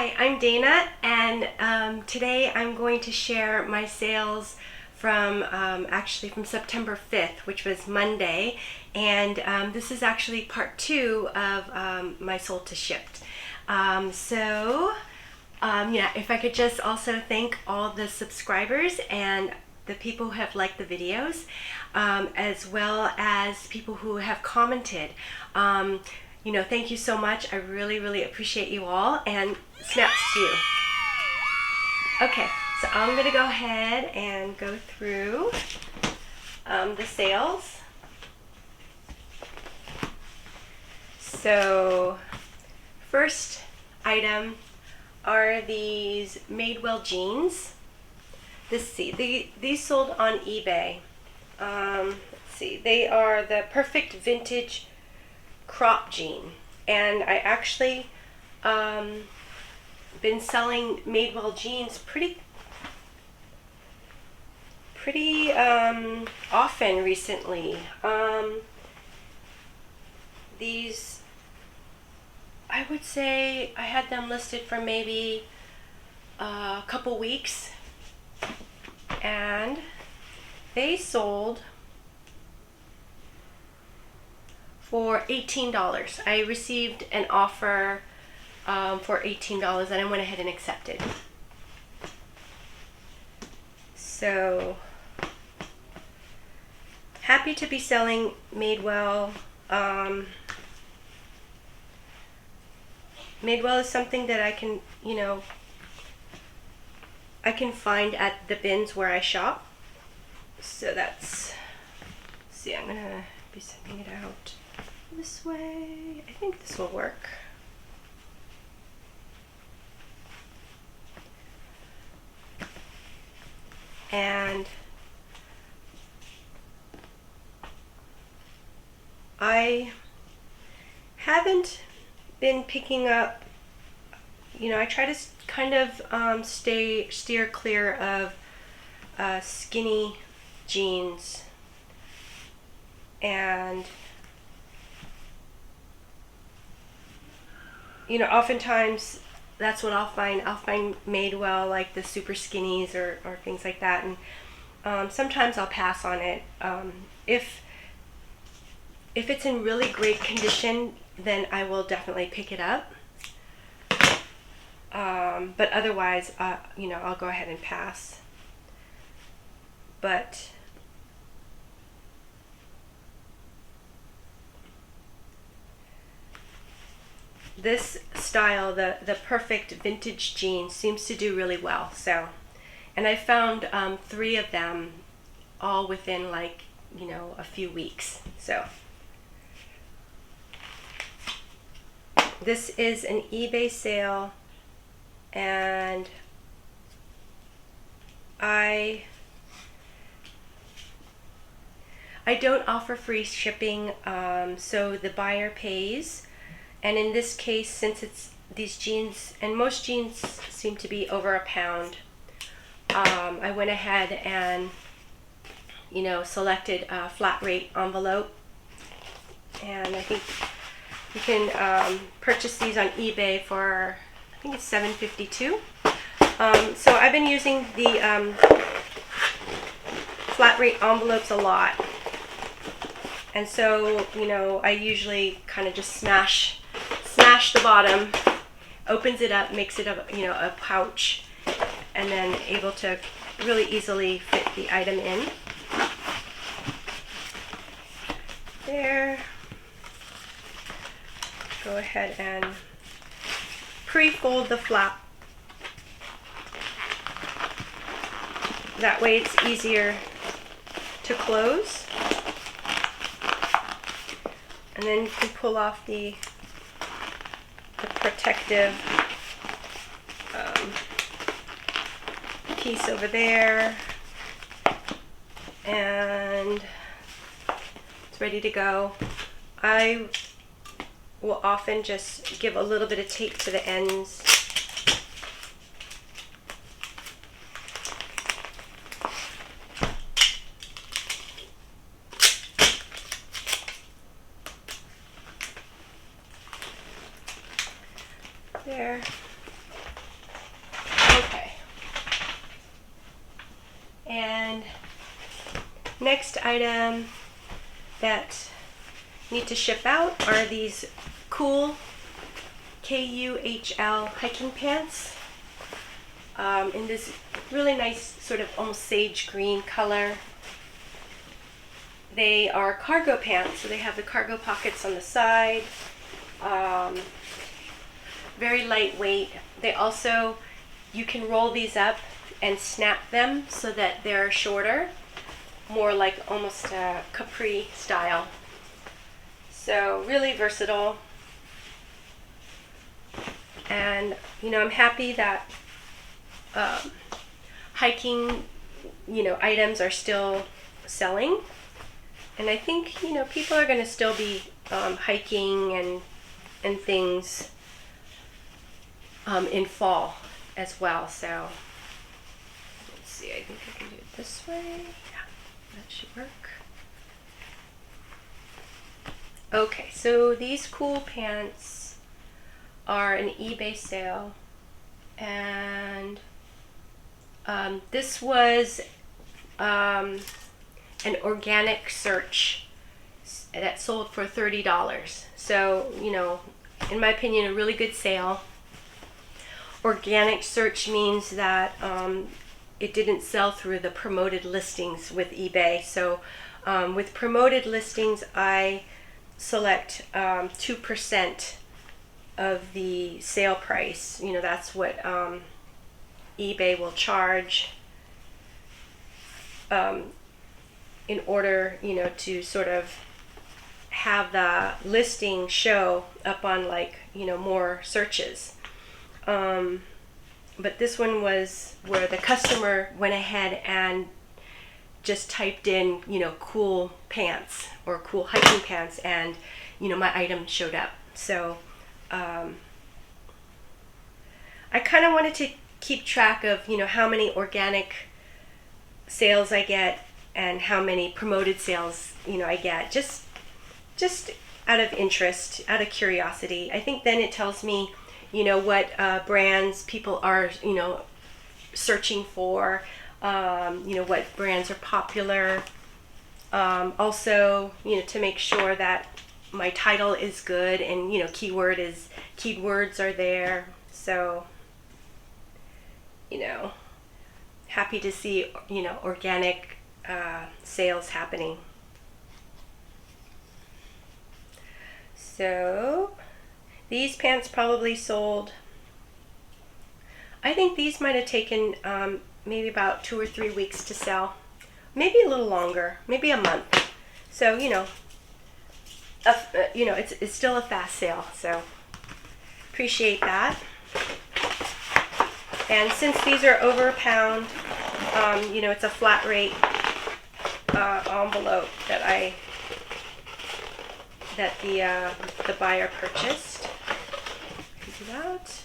Hi, I'm Dana, and today I'm going to share my sales from actually from September 5th, which was Monday, and this is actually part 2 of my sold to shipped. If I could just also thank all the subscribers and the people who have liked the videos, as well as people who have commented. Thank you so much. I really appreciate you all, and snaps to you. Okay, so I'm going to go ahead and go through the sales. So, first item are these Madewell Jeans. These sold on eBay. Let's see, they are the perfect vintage crop jean, and I actually been selling Madewell jeans pretty often recently. These, I would say I had them listed for maybe a couple weeks, and they sold for $18. I received an offer for $18, and I went ahead and accepted. So happy to be selling Madewell. Madewell is something that I can, I can find at the bins where I shop. So that's, see, I'm gonna be sending it out this way. I think this will work. And I haven't been picking up, I try to kind of steer clear of skinny jeans, and oftentimes that's what I'll find. I'll find Madewell, like the super skinnies or things like that, and sometimes I'll pass on it. If it's in really great condition, then I will definitely pick it up. But otherwise, I'll go ahead and pass. But this style, the perfect vintage jean, seems to do really well. So, and I found 3 of them all within a few weeks. So this is an eBay sale, and I don't offer free shipping, so the buyer pays. And in this case, since it's these jeans, and most jeans seem to be over £1, I went ahead and selected a flat rate envelope, and I think you can purchase these on eBay for, I think it's $7.52. So I've been using the flat rate envelopes a lot, and so I usually kind of just smash the bottom, opens it up, makes it a pouch, and then able to really easily fit the item in there. Go ahead and pre-fold the flap. That way it's easier to close. And then you can pull off the protective piece over there, and it's ready to go. I will often just give a little bit of tape to the ends. There. And next item that need to ship out are these cool KUHL hiking pants in this really nice sort of almost sage green color. They are cargo pants, so they have the cargo pockets on the side. Very lightweight. They also, you can roll these up and snap them so that they're shorter, more like almost a capri style. So really versatile. And I'm happy that hiking items are still selling, and I think people are going to still be hiking and things in fall as well. So let's see, I think I can do it this way. Yeah, that should work. Okay, so these cool pants are an eBay sale, and this was an organic search that sold for $30. So, in my opinion, a really good sale. Organic search means that it didn't sell through the promoted listings with eBay. So with promoted listings, I select 2% of the sale price. That's what eBay will charge in order, to sort of have the listing show up on more searches. But this one was where the customer went ahead and just typed in, cool pants or cool hiking pants, and, my item showed up. So I kind of wanted to keep track of, how many organic sales I get and how many promoted sales, I get, just out of interest, out of curiosity. I think then it tells me, what brands people are, searching for, what brands are popular. Also, to make sure that my title is good and, keywords are there. So, happy to see, organic sales happening. So these pants probably sold, I think these might have taken maybe about 2 or 3 weeks to sell, maybe a little longer, maybe a month. So it's still a fast sale, so appreciate that. And since these are over a pound, it's a flat rate envelope that the buyer purchased. Do that.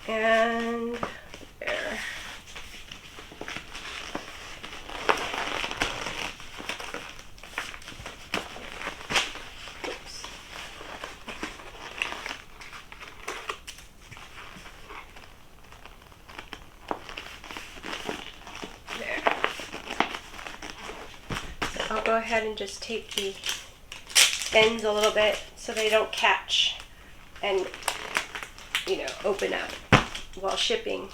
And there. Oops. There. So I'll go ahead and just tape the ends a little bit so they don't catch and open up while shipping.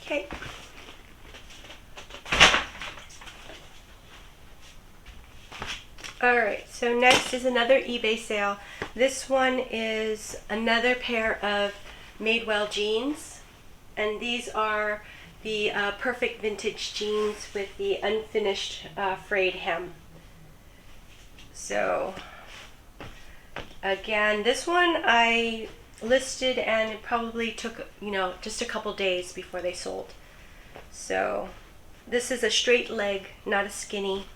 Okay. Alright, so next is another eBay sale. This one is another pair of Madewell jeans, and these are the perfect vintage jeans with the unfinished frayed hem. So again, this one I listed and it probably took just a couple days before they sold. So this is a straight leg, not a skinny.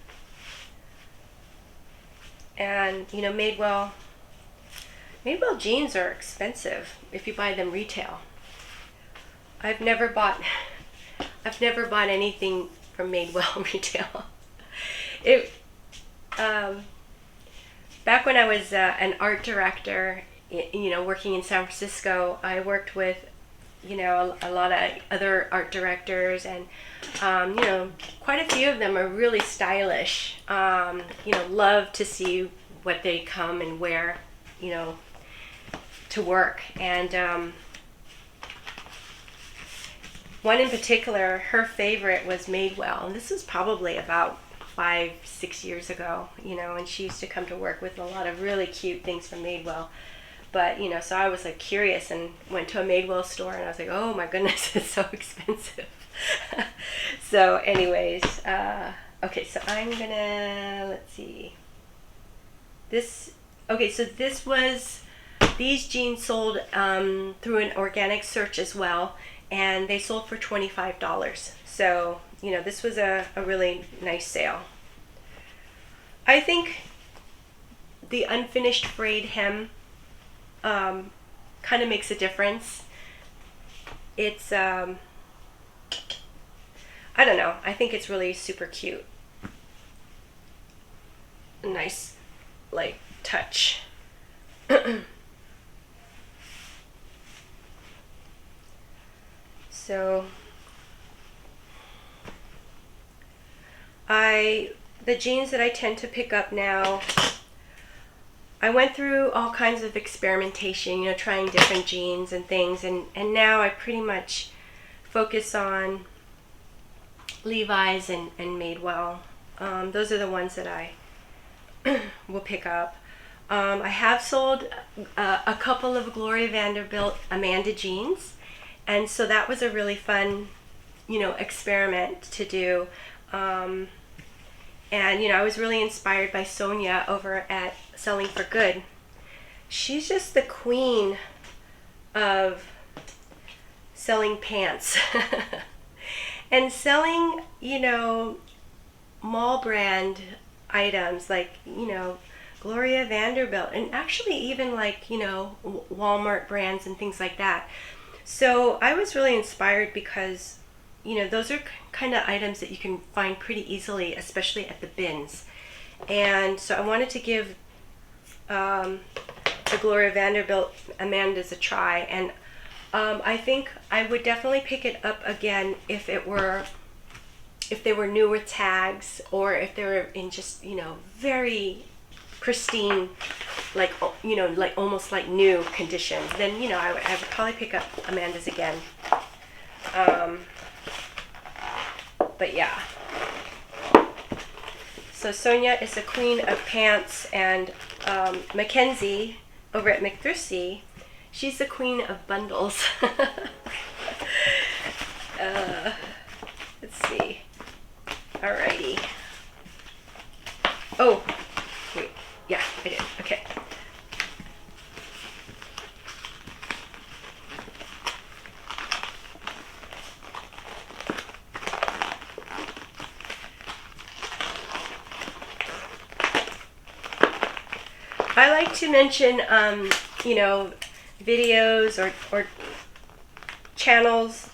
And Madewell jeans are expensive if you buy them retail. I've never bought anything from Madewell retail. back when I was an art director, working in San Francisco, I worked with, a lot of other art directors, and, quite a few of them are really stylish. Love to see what they come and wear, to work. And one in particular, her favorite was Madewell, and this was probably about 5-6 years ago, and she used to come to work with a lot of really cute things from Madewell. But, so I was like curious and went to a Madewell store, and I was like, oh my goodness, it's so expensive. So anyways, okay, so I'm gonna, let's see. These jeans sold through an organic search as well, and they sold for $25. So, this was a really nice sale. I think the unfinished frayed hem kind of makes a difference. It's, I don't know, I think it's really super cute. A nice, like, touch. So, the jeans that I tend to pick up now, I went through all kinds of experimentation, trying different jeans and things, and now I pretty much focus on Levi's and Madewell. Those are the ones that I will pick up. I have sold a couple of Gloria Vanderbilt Amanda jeans, and so that was a really fun, experiment to do. And, I was really inspired by Sonia over at Selling for Good. She's just the queen of selling pants. And selling, mall brand items like, Gloria Vanderbilt, and actually even like, Walmart brands and things like that. So I was really inspired because, those are kind of items that you can find pretty easily, especially at the bins. And so I wanted to give the Gloria Vanderbilt Amanda's a try, and I think I would definitely pick it up again if they were new with tags, or if they were in just, very pristine, like, like almost like new conditions. Then, I would probably pick up Amanda's again. But yeah. So Sonia is the queen of pants, and Mackenzie over at McThrifty, she's the queen of bundles. Let's see. Alrighty. Oh, wait. Yeah, I did. Okay. I like to mention, videos or channels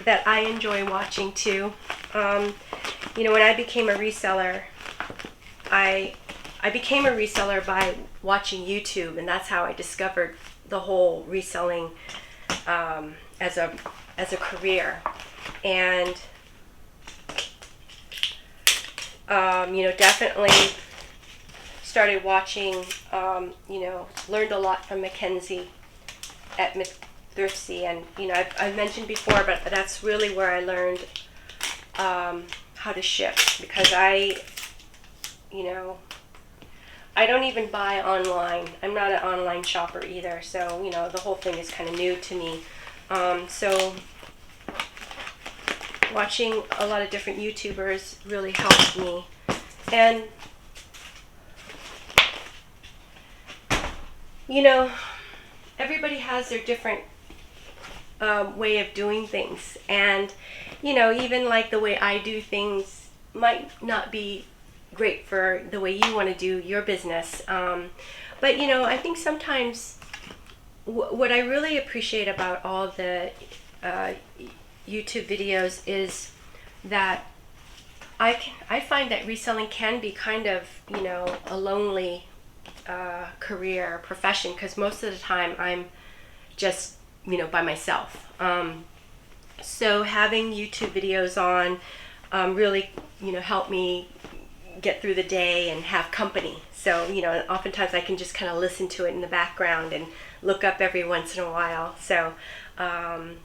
that I enjoy watching too. When I became a reseller, I became a reseller by watching YouTube, and that's how I discovered the whole reselling as a career. And definitely started watching, learned a lot from Mackenzie at McThrifty, and I've mentioned before, but that's really where I learned how to ship, because I don't even buy online. I'm not an online shopper either, so the whole thing is kind of new to me. So watching a lot of different YouTubers really helped me, and everybody has their different way of doing things, and even like the way I do things might not be great for the way you want to do your business, but I think sometimes what I really appreciate about all the YouTube videos is that I find that reselling can be kind of, you know, a lonely career profession, because most of the time I'm just, you know, by myself. So having YouTube videos on really, you know, help me get through the day and have company. So, you know, oftentimes I can just kind of listen to it in the background and look up every once in a while. So, I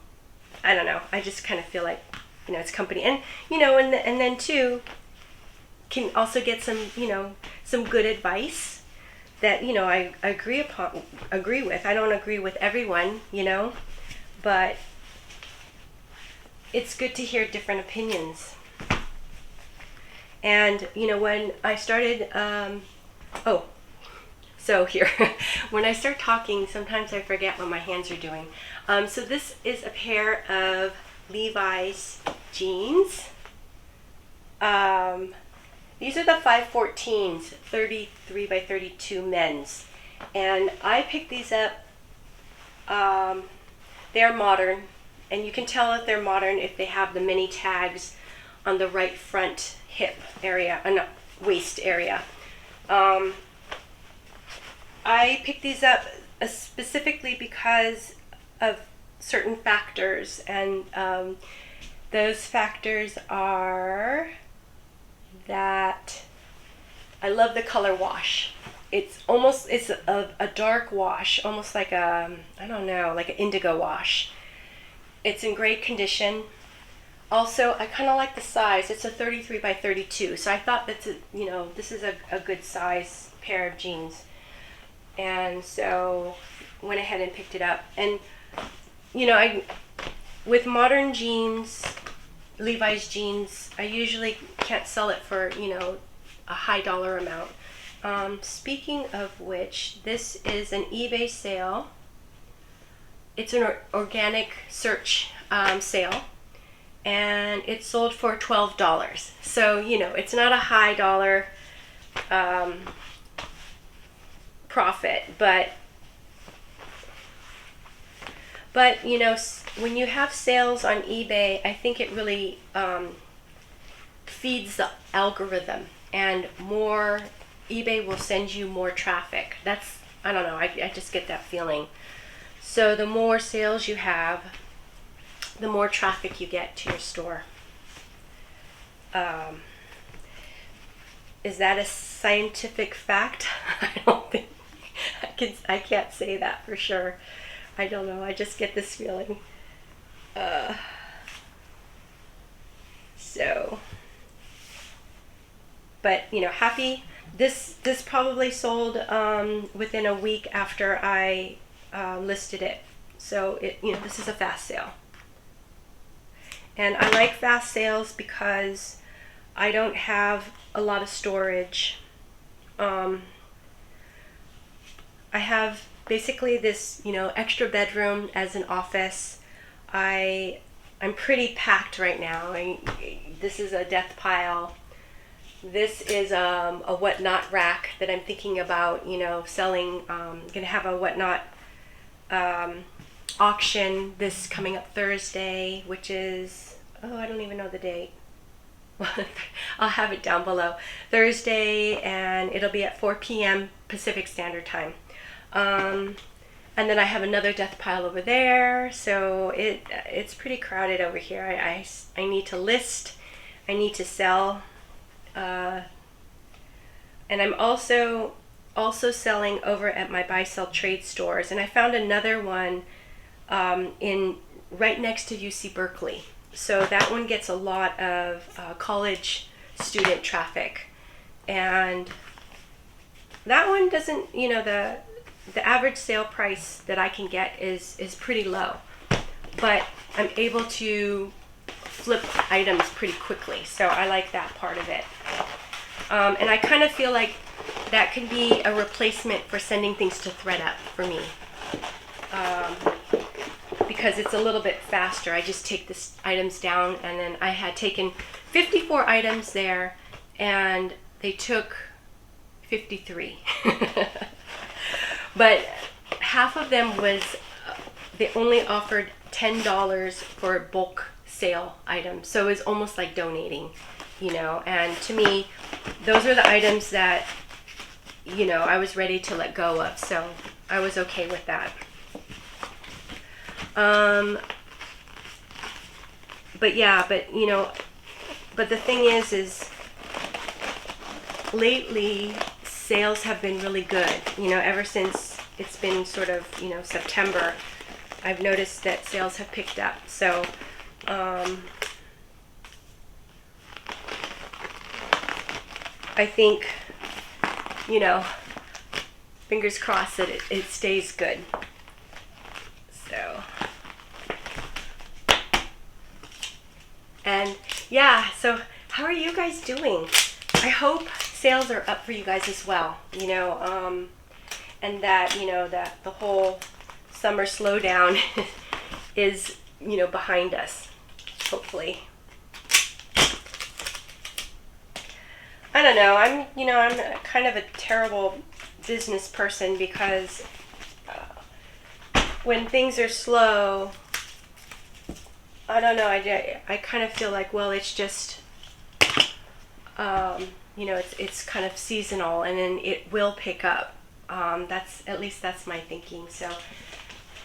don't know. I just kind of feel like, you know, it's company. And, you know, and then too, can also get some, you know, some good advice that, you know, I agree with. I don't agree with everyone, you know, but it's good to hear different opinions. And, you know, when I started, so here, when I start talking, sometimes I forget what my hands are doing. So this is a pair of Levi's jeans. These are the 514s, 33 by 32 men's. And I picked these up, they're modern. And you can tell if they're modern if they have the mini tags on the right front hip area, waist area. I picked these up specifically because of certain factors, and those factors are that I love the color wash. It's a dark wash, almost like I don't know, like an indigo wash. It's in great condition. Also, I kind of like the size. It's a 33 by 32, so I thought that's you know, this is a good size pair of jeans. And so went ahead and picked it up. And you know, with modern jeans, Levi's jeans, I usually can't sell it for, you know, a high dollar amount. Speaking of which, this is an eBay sale. It's an organic search sale, and it sold for $12. So, you know, it's not a high dollar profit, but you know, when you have sales on eBay, I think it really feeds the algorithm, and more eBay will send you more traffic. That's, I don't know, I just get that feeling. So the more sales you have, the more traffic you get to your store. Is that a scientific fact? I don't think I can't say that for sure. I don't know. I just get this feeling. But you know, happy. This probably sold within a week after I listed it. So you know, this is a fast sale. And I like fast sales because I don't have a lot of storage. I have basically this, you know, extra bedroom as an office. I'm pretty packed right now. This is a death pile. This is a whatnot rack that I'm thinking about, you know, selling. Gonna have a whatnot auction this coming up Thursday, which is, I don't even know the date. I'll have it down below. Thursday, and it'll be at 4 p.m. Pacific Standard Time. And then I have another death pile over there, so it's pretty crowded over here. I need to list, I need to sell, and I'm also selling over at my buy sell trade stores, and I found another one in right next to UC Berkeley. So that one gets a lot of college student traffic, and that one doesn't, you know, the average sale price that I can get is pretty low, but I'm able to flip items pretty quickly, so I like that part of it. And I kind of feel like that can be a replacement for sending things to ThreadUp for me, because it's a little bit faster. I just take the items down, and then I had taken 54 items there, and they took 53. But half of them was, they only offered $10 for bulk sale items. So it was almost like donating. you know, and to me, those are the items that, you know, I was ready to let go of, so I was okay with that. But yeah, but you know, but the thing is lately sales have been really good, you know, ever since it's been sort of, you know, September. I've noticed that sales have picked up, so I think, you know, fingers crossed that it stays good. So, and yeah, so how are you guys doing? I hope sales are up for you guys as well, you know, and that, you know, that the whole summer slowdown is, you know, behind us, hopefully. I don't know, I'm kind of a terrible business person because when things are slow, I don't know, I kind of feel like, well, it's just, you know, it's kind of seasonal, and then it will pick up. At least that's my thinking. So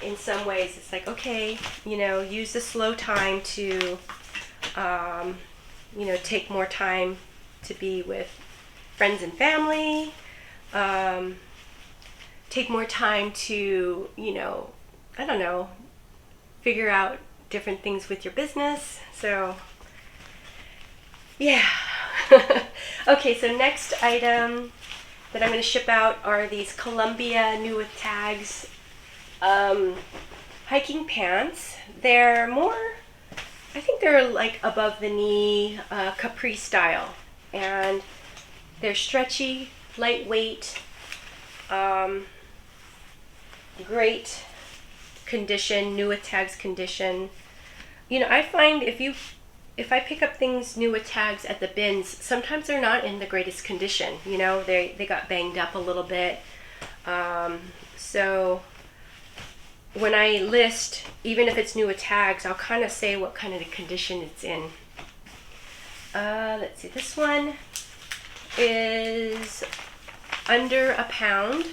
in some ways it's like, okay, you know, use the slow time to, you know, take more time to be with friends and family, take more time to, you know, I don't know, figure out different things with your business. So yeah. Okay, so next item that I'm going to ship out are these Columbia new with tags hiking pants. They're more, I think they're like above the knee, capri style, and they're stretchy, lightweight, great condition, new with tags condition. You know, I find if I pick up things new with tags at the bins, sometimes they're not in the greatest condition. You know, they got banged up a little bit. So when I list, even if it's new with tags, I'll kind of say what kind of condition it's in. Let's see, this one is under a pound,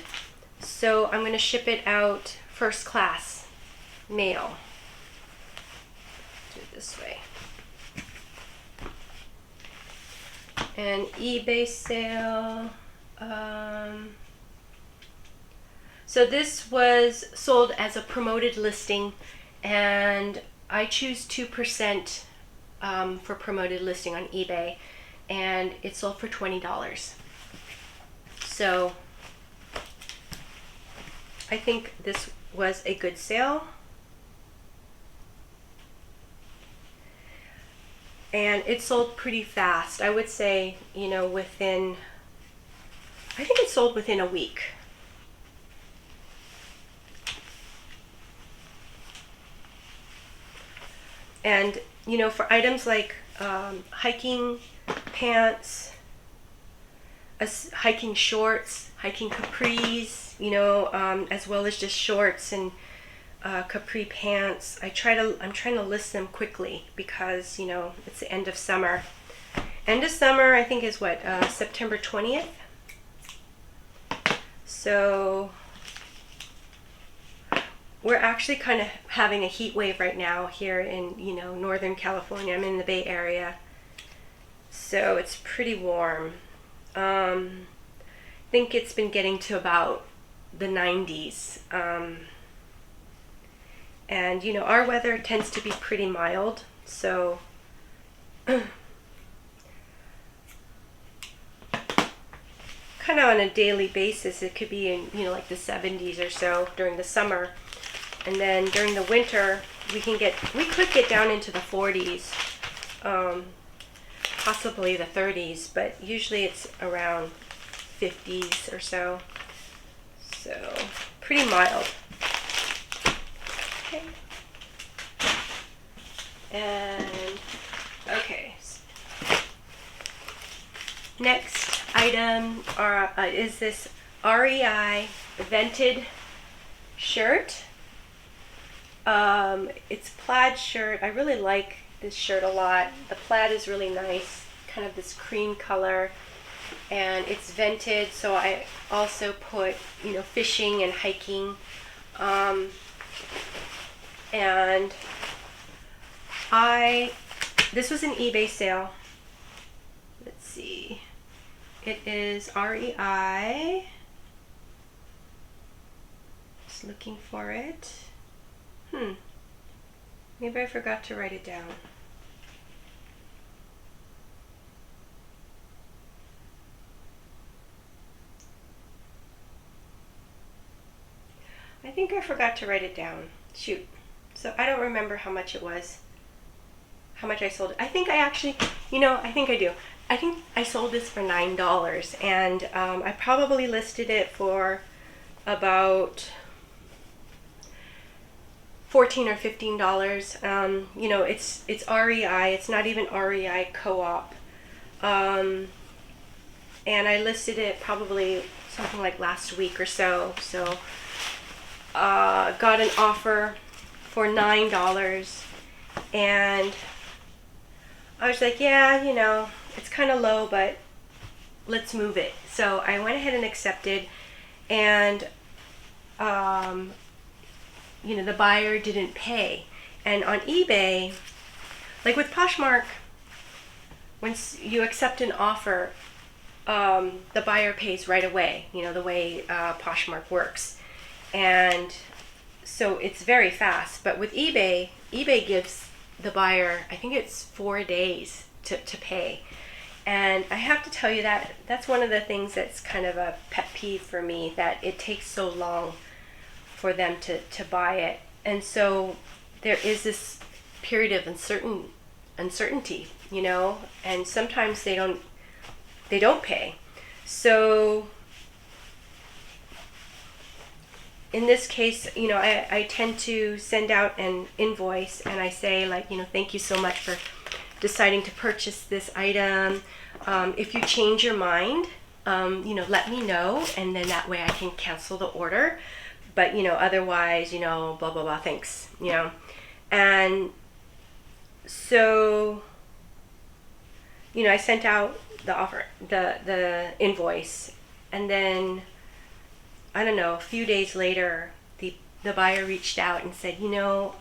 so I'm going to ship it out first class mail. Do it this way. And eBay sale. So this was sold as a promoted listing, and I choose 2% for promoted listing on eBay, and it sold for $20. So I think this was a good sale. And it sold pretty fast. I would say, you know, I think it sold within a week. And, you know, for items like hiking pants, hiking shorts, hiking capris, you know, as well as just shorts and capri pants, I'm trying to list them quickly because, you know, it's the end of summer. End of summer, I think, is what, September 20th. So we're actually kind of having a heat wave right now here in, you know, Northern California. I'm in the Bay Area, so it's pretty warm. I think it's been getting to about the 90s. And, you know, our weather tends to be pretty mild, so kind of on a daily basis, it could be in, you know, like the 70s or so during the summer. And then during the winter, we could get down into the 40s, possibly the 30s, but usually it's around 50s or so. So pretty mild. Okay. And okay. Next item is this Rei Vented Shirt. It's plaid shirt. I really like this shirt a lot. The plaid is really nice kind of this cream color, and it's vented, so I also put, you know, fishing and hiking. And this was an eBay sale. Let's see. It is REI. Just looking for it. Maybe I forgot to write it down. I think I forgot to write it down. Shoot. So I don't remember how much it was. How much I sold it. I think I actually, you know, I think I do. I think I sold this for $9, and I probably listed it for about $14 or $15. You know, it's REI. It's not even REI co-op. And I listed it probably something like last week or so. So got an offer for $9, and I was like, yeah, you know, it's kind of low, but let's move it. So I went ahead and accepted, and you know, the buyer didn't pay. And on eBay, like with Poshmark, once you accept an offer, the buyer pays right away, you know, the way Poshmark works. And so it's very fast. But with eBay gives the buyer, I think it's 4 days to pay. And I have to tell you that that's one of the things that's kind of a pet peeve for me, that it takes so long for them to buy it. And so there is this period of uncertainty, you know, and sometimes they don't pay. So in this case, you know, I tend to send out an invoice, and I say, like, you know, thank you so much for deciding to purchase this item. If you change your mind, you know, let me know, and then that way I can cancel the order. But, you know, otherwise, you know, blah, blah, blah, thanks, you know. And so, you know, I sent out the offer, the invoice, and then, I don't know, a few days later, the buyer reached out and said, you know,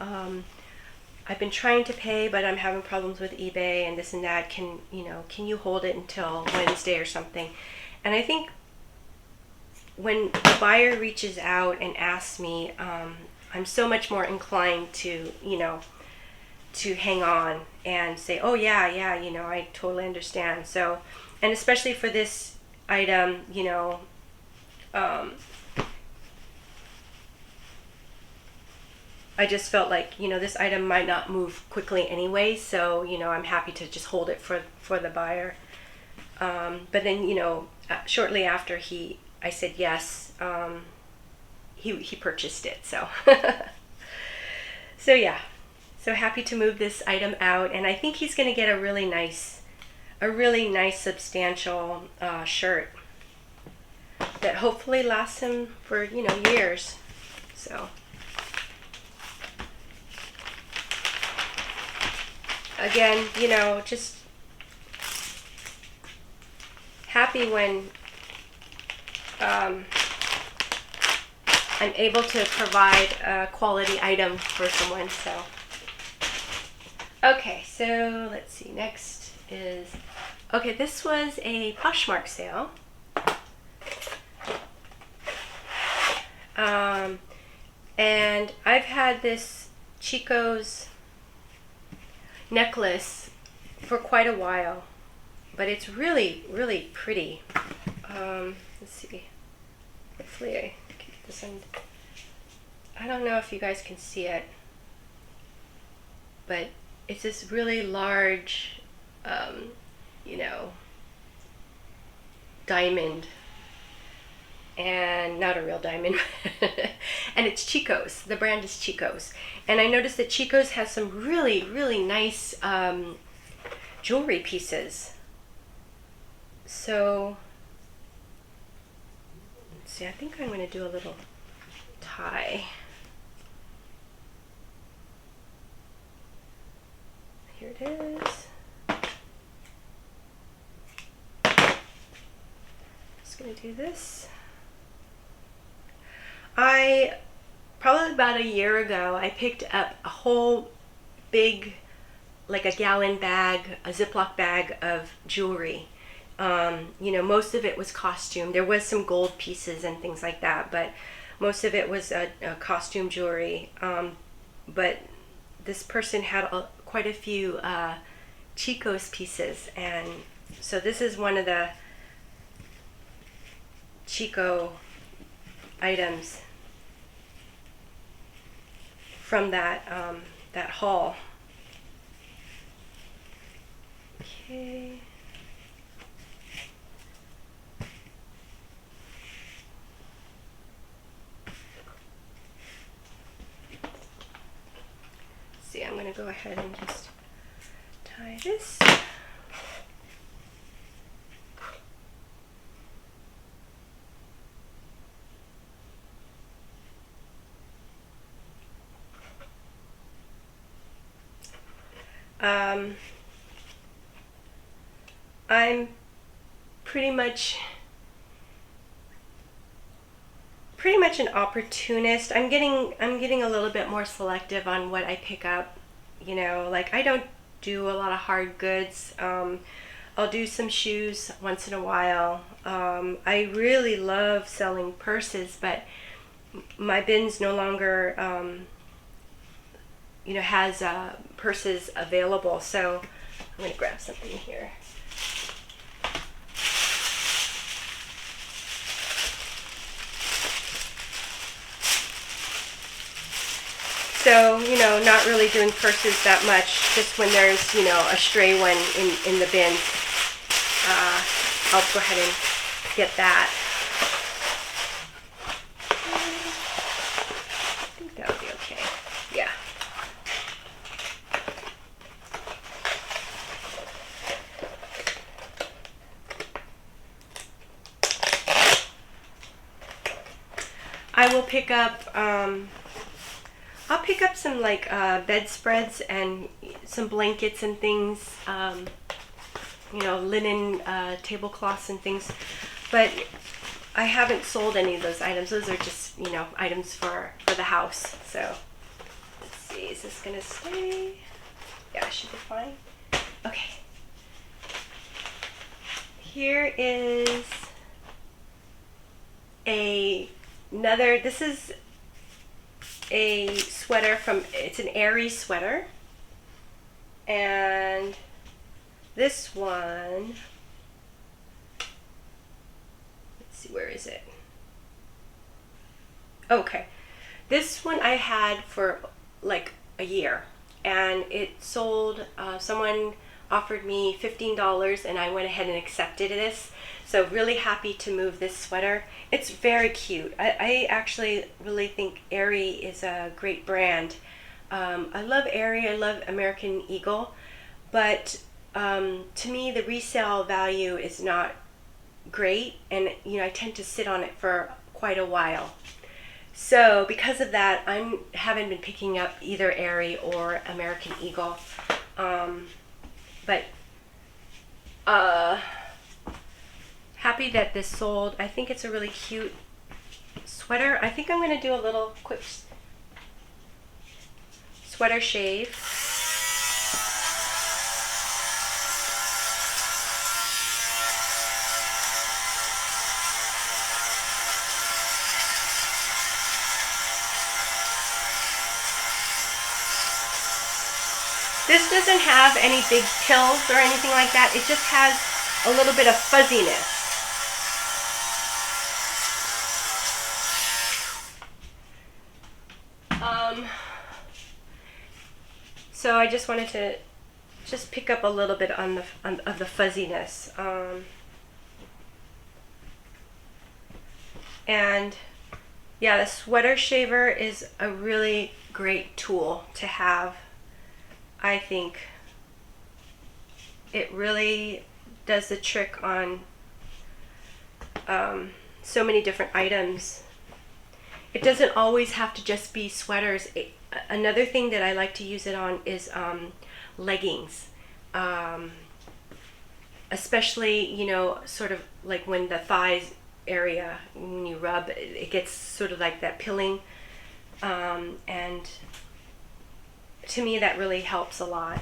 I've been trying to pay, but I'm having problems with eBay and this and that. Can you hold it until Wednesday or something? And I think when the buyer reaches out and asks me, I'm so much more inclined to, you know, to hang on and say, oh yeah, you know, I totally understand. So, and especially for this item, you know, I just felt like, you know, this item might not move quickly anyway, so, you know, I'm happy to just hold it for the buyer. But then, you know, shortly after I said yes, he purchased it, so. So yeah, so happy to move this item out, and I think he's gonna get a really nice substantial shirt that hopefully lasts him for, you know, years, so. Again, you know, just happy when I'm able to provide a quality item for someone. So, okay, so let's see. Next is, okay, this was a Poshmark sale. And I've had this Chico's necklace for quite a while, but it's really pretty. Let's see, hopefully I keep this in. I don't know if you guys can see it, but it's this really large you know, diamond, and not a real diamond. And it's Chico's. The brand is Chico's. And I noticed that Chico's has some really nice jewelry pieces. So, let's see, I think I'm going to do a little tie. Here it is. gonna do this. Probably about a year ago, I picked up a whole big, like a gallon bag, a Ziploc bag of jewelry. You know, most of it was costume. There was some gold pieces and things like that, but most of it was a costume jewelry. But this person had quite a few Chico's pieces, and so this is one of the Chico items from that that haul. Okay. See, I'm going to go ahead and just tie this. I'm pretty much an opportunist. I'm getting a little bit more selective on what I pick up. You know, like I don't do a lot of hard goods. I'll do some shoes once in a while. I really love selling purses, but my bins no longer you know, has purses available. So I'm going to grab something here. So, you know, not really doing purses that much, just when there's, you know, a stray one in the bin. I'll go ahead and get that. I think that'll be okay. Yeah. I will pick up, I'll pick up some like bedspreads and some blankets and things, you know, linen tablecloths and things, but I haven't sold any of those items. Those are just, you know, items for the house. So let's see, is this gonna stay? Yeah, it should be fine. Okay. Here is another, this is a sweater from, it's an Aerie sweater, and this one, let's see, where is it? Okay, this one I had for like a year, and it sold, someone offered me $15 and I went ahead and accepted this. So really happy to move this sweater. It's very cute. I actually really think Aerie is a great brand. I love Aerie, I love American Eagle, but to me the resale value is not great, and you know, I tend to sit on it for quite a while. So because of that, I haven't been picking up either Aerie or American Eagle. But happy that this sold. I think it's a really cute sweater. I think I'm going to do a little quick sweater shave. This doesn't have any big pills or anything like that. It just has a little bit of fuzziness. So I just wanted to just pick up a little bit of the fuzziness. And yeah, the sweater shaver is a really great tool to have. I think it really does the trick on so many different items. It doesn't always have to just be sweaters. Another thing that I like to use it on is leggings, especially, you know, sort of like when the thighs area. When you rub, it gets sort of like that pilling, and to me that really helps a lot.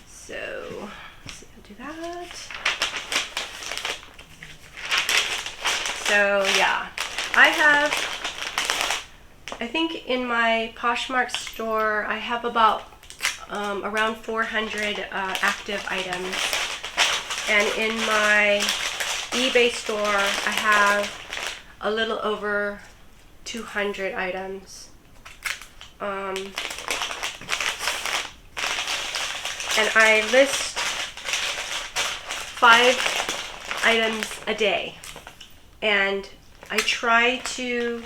So let's see, I'll do that. So yeah, I think in my Poshmark store I have about around 400 active items, and in my eBay store I have a little over 200 items. And I list 5 items a day, and I try to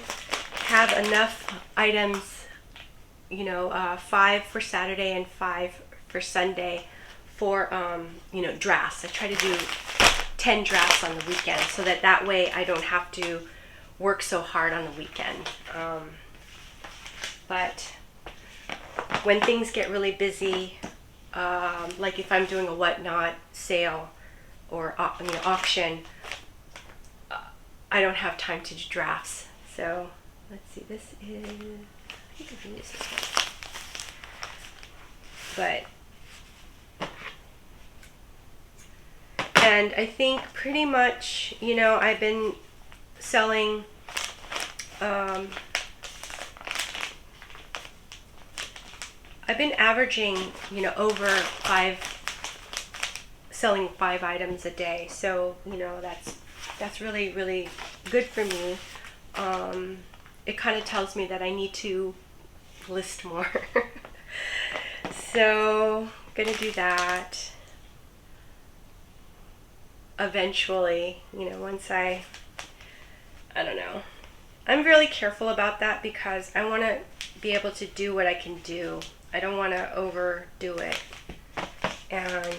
have enough items, you know, 5 for Saturday and 5 for Sunday for, you know, drafts. I try to do 10 drafts on the weekend, so that way I don't have to work so hard on the weekend. But when things get really busy, like if I'm doing a whatnot sale or auction, I don't have time to do drafts. So let's see, this is, I think I can use this one. And I think pretty much, you know, I've been selling I've been averaging, you know, selling 5 items a day. So, you know, that's really, really good for me. It kind of tells me that I need to list more. So, I'm gonna do that eventually, you know, once I don't know. I'm really careful about that because I want to be able to do what I can do. I don't want to overdo it. And,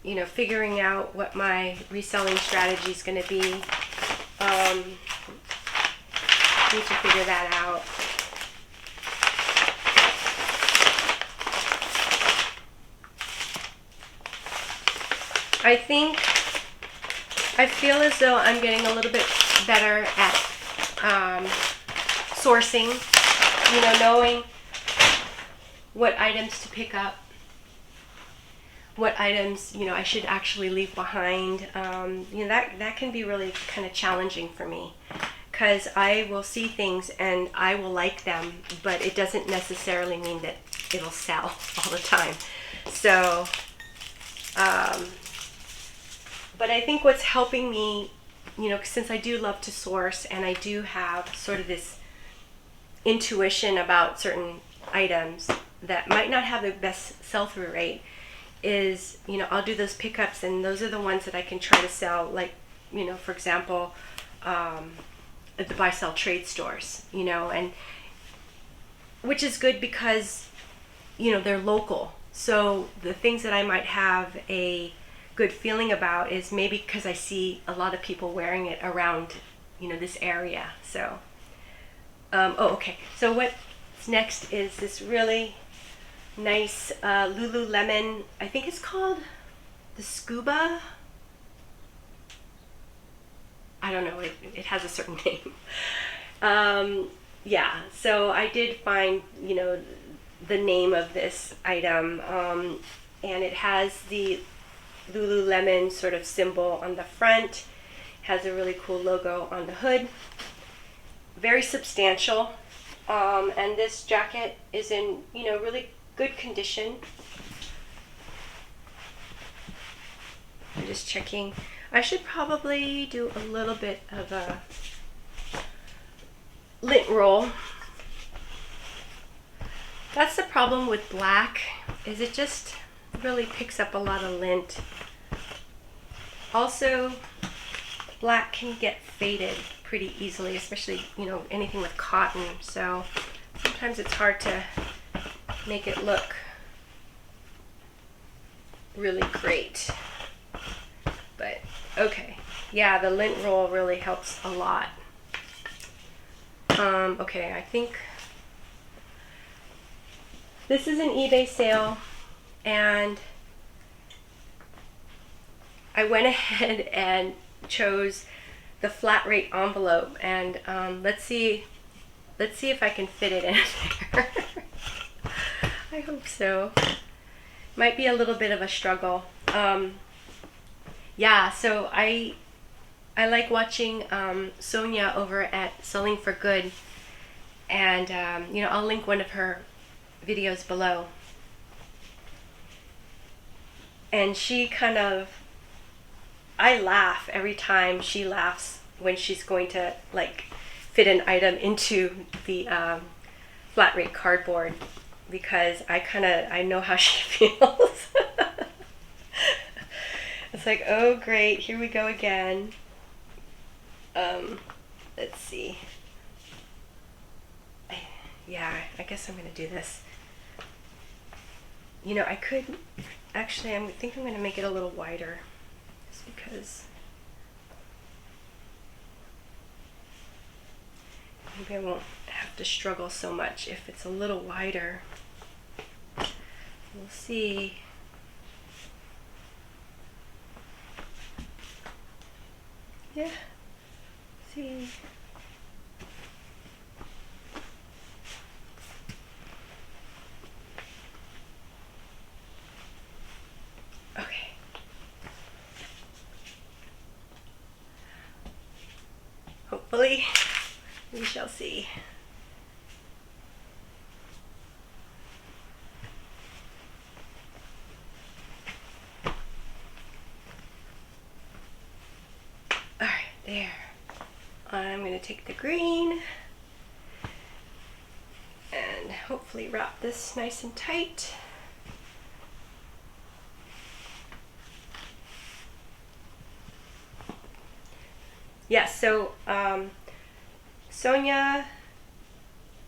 you know, figuring out what my reselling strategy is going to be. Need to figure that out. I feel as though I'm getting a little bit better at sourcing, you know, knowing what items to pick up, what items, you know, I should actually leave behind. You know, that can be really kind of challenging for me, because I will see things and I will like them, but it doesn't necessarily mean that it'll sell all the time. So, but I think what's helping me, you know, since I do love to source and I do have sort of this intuition about certain items that might not have the best sell-through rate, is, you know, I'll do those pickups, and those are the ones that I can try to sell, like, you know, for example, at the buy-sell trade stores, you know, and which is good because, you know, they're local. So the things that I might have a good feeling about is maybe because I see a lot of people wearing it around, you know, this area. So, okay. So what's next is this really nice Lululemon, I think it's called the Scuba. I don't know, it has a certain name. Yeah, so I did find, you know, the name of this item, and it has the Lululemon sort of symbol on the front, has a really cool logo on the hood, very substantial, and this jacket is in, you know, really good condition. I'm just checking. I should probably do a little bit of a lint roll. That's the problem with black, is it just really picks up a lot of lint. Also, black can get faded pretty easily, especially, you know, anything with cotton. So sometimes it's hard to make it look really great. But okay, yeah, the lint roll really helps a lot. Okay, I think this is an eBay sale, and I went ahead and chose the flat rate envelope, and let's see if I can fit it in there. I hope so. Might be a little bit of a struggle. Yeah, so I like watching Sonia over at Selling for Good, and you know, I'll link one of her videos below. And she kind of, I laugh every time she laughs when she's going to like fit an item into the flat rate cardboard, because I know how she feels. It's like, oh great, here we go again. Let's see. Yeah, I guess I'm gonna do this. You know, I could actually, I think I'm gonna make it a little wider, just because maybe I won't have to struggle so much if it's a little wider. We'll see. Yeah. See. Okay. Hopefully, we shall see. All right, there. I'm going to take the green and hopefully wrap this nice and tight. Yes, so Sonia,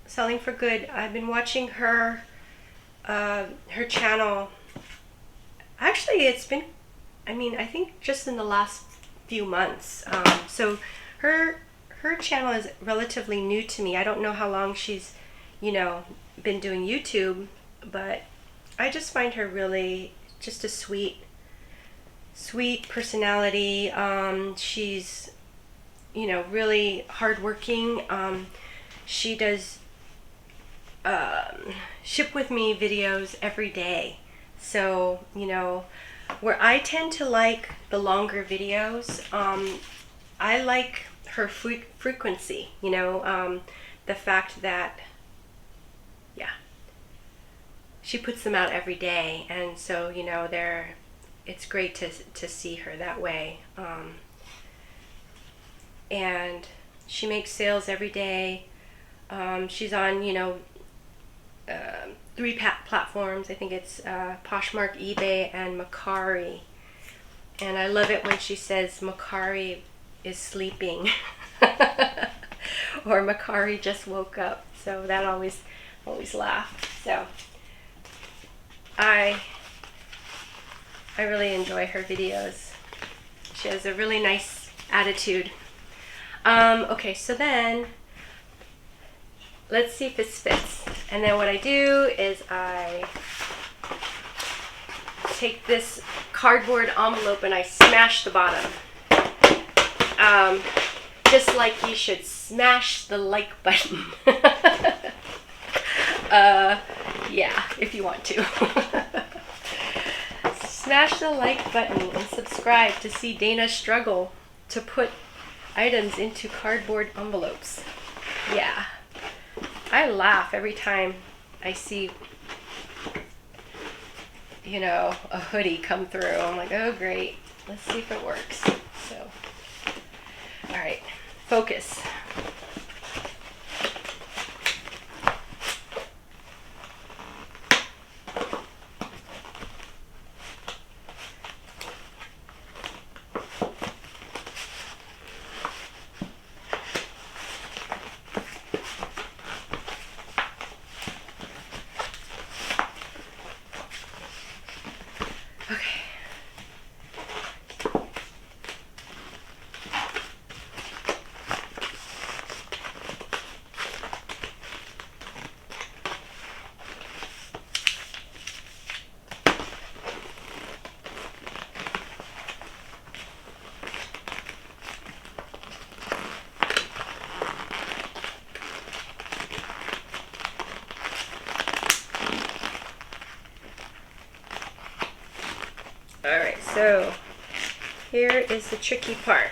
Selling for Good, I've been watching her her channel. Actually, it's been, I mean, I think just in the last few months. So her channel is relatively new to me. I don't know how long she's, you know, been doing YouTube, but I just find her really just a sweet personality. She's, you know, really hardworking. She does ship with me videos every day. So, you know, where I tend to like the longer videos, I like her frequency, you know, the fact that, yeah, she puts them out every day, and so, you know, it's great to see her that way. And she makes sales every day. She's on, you know, 3 platforms. I think it's Poshmark, eBay, and Mercari. And I love it when she says Mercari is sleeping or Mercari just woke up. So that always laugh. So I really enjoy her videos. She has a really nice attitude. Okay, so then let's see if this fits. And then what I do is I take this cardboard envelope and I smash the bottom. Just like you should smash the like button. Yeah, if you want to. Smash the like button and subscribe to see Dana struggle to put items into cardboard envelopes. Yeah. I laugh every time I see, you know, a hoodie come through. I'm like, oh great, let's see if it works. So, all right, focus. So here is the tricky part.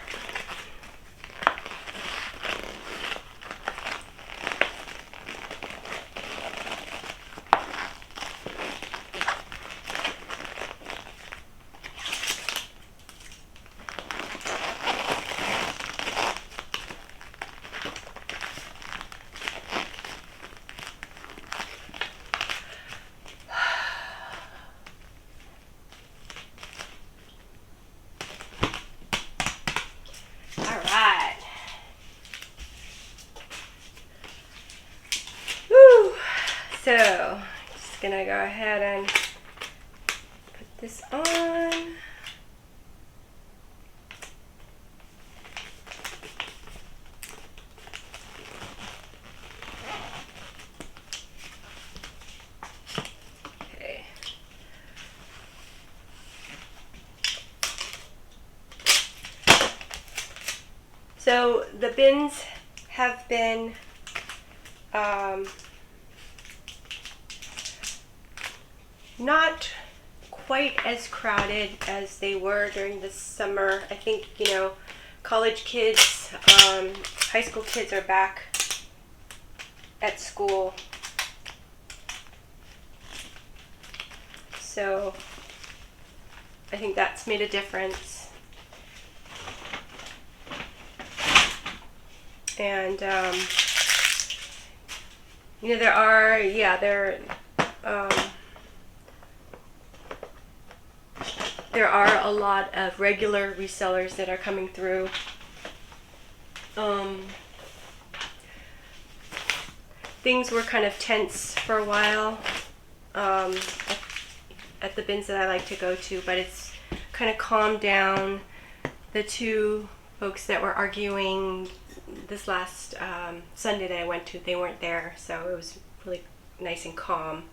So, just gonna go ahead and put this on. Okay. So the bins have been not quite as crowded as they were during the summer. I think, you know, college kids, high school kids are back at school. So I think that's made a difference. And, you know, there are a lot of regular resellers that are coming through. Things were kind of tense for a while at the bins that I like to go to, but it's kind of calmed down. The two folks that were arguing this last Sunday that I went to, they weren't there, so it was really nice and calm.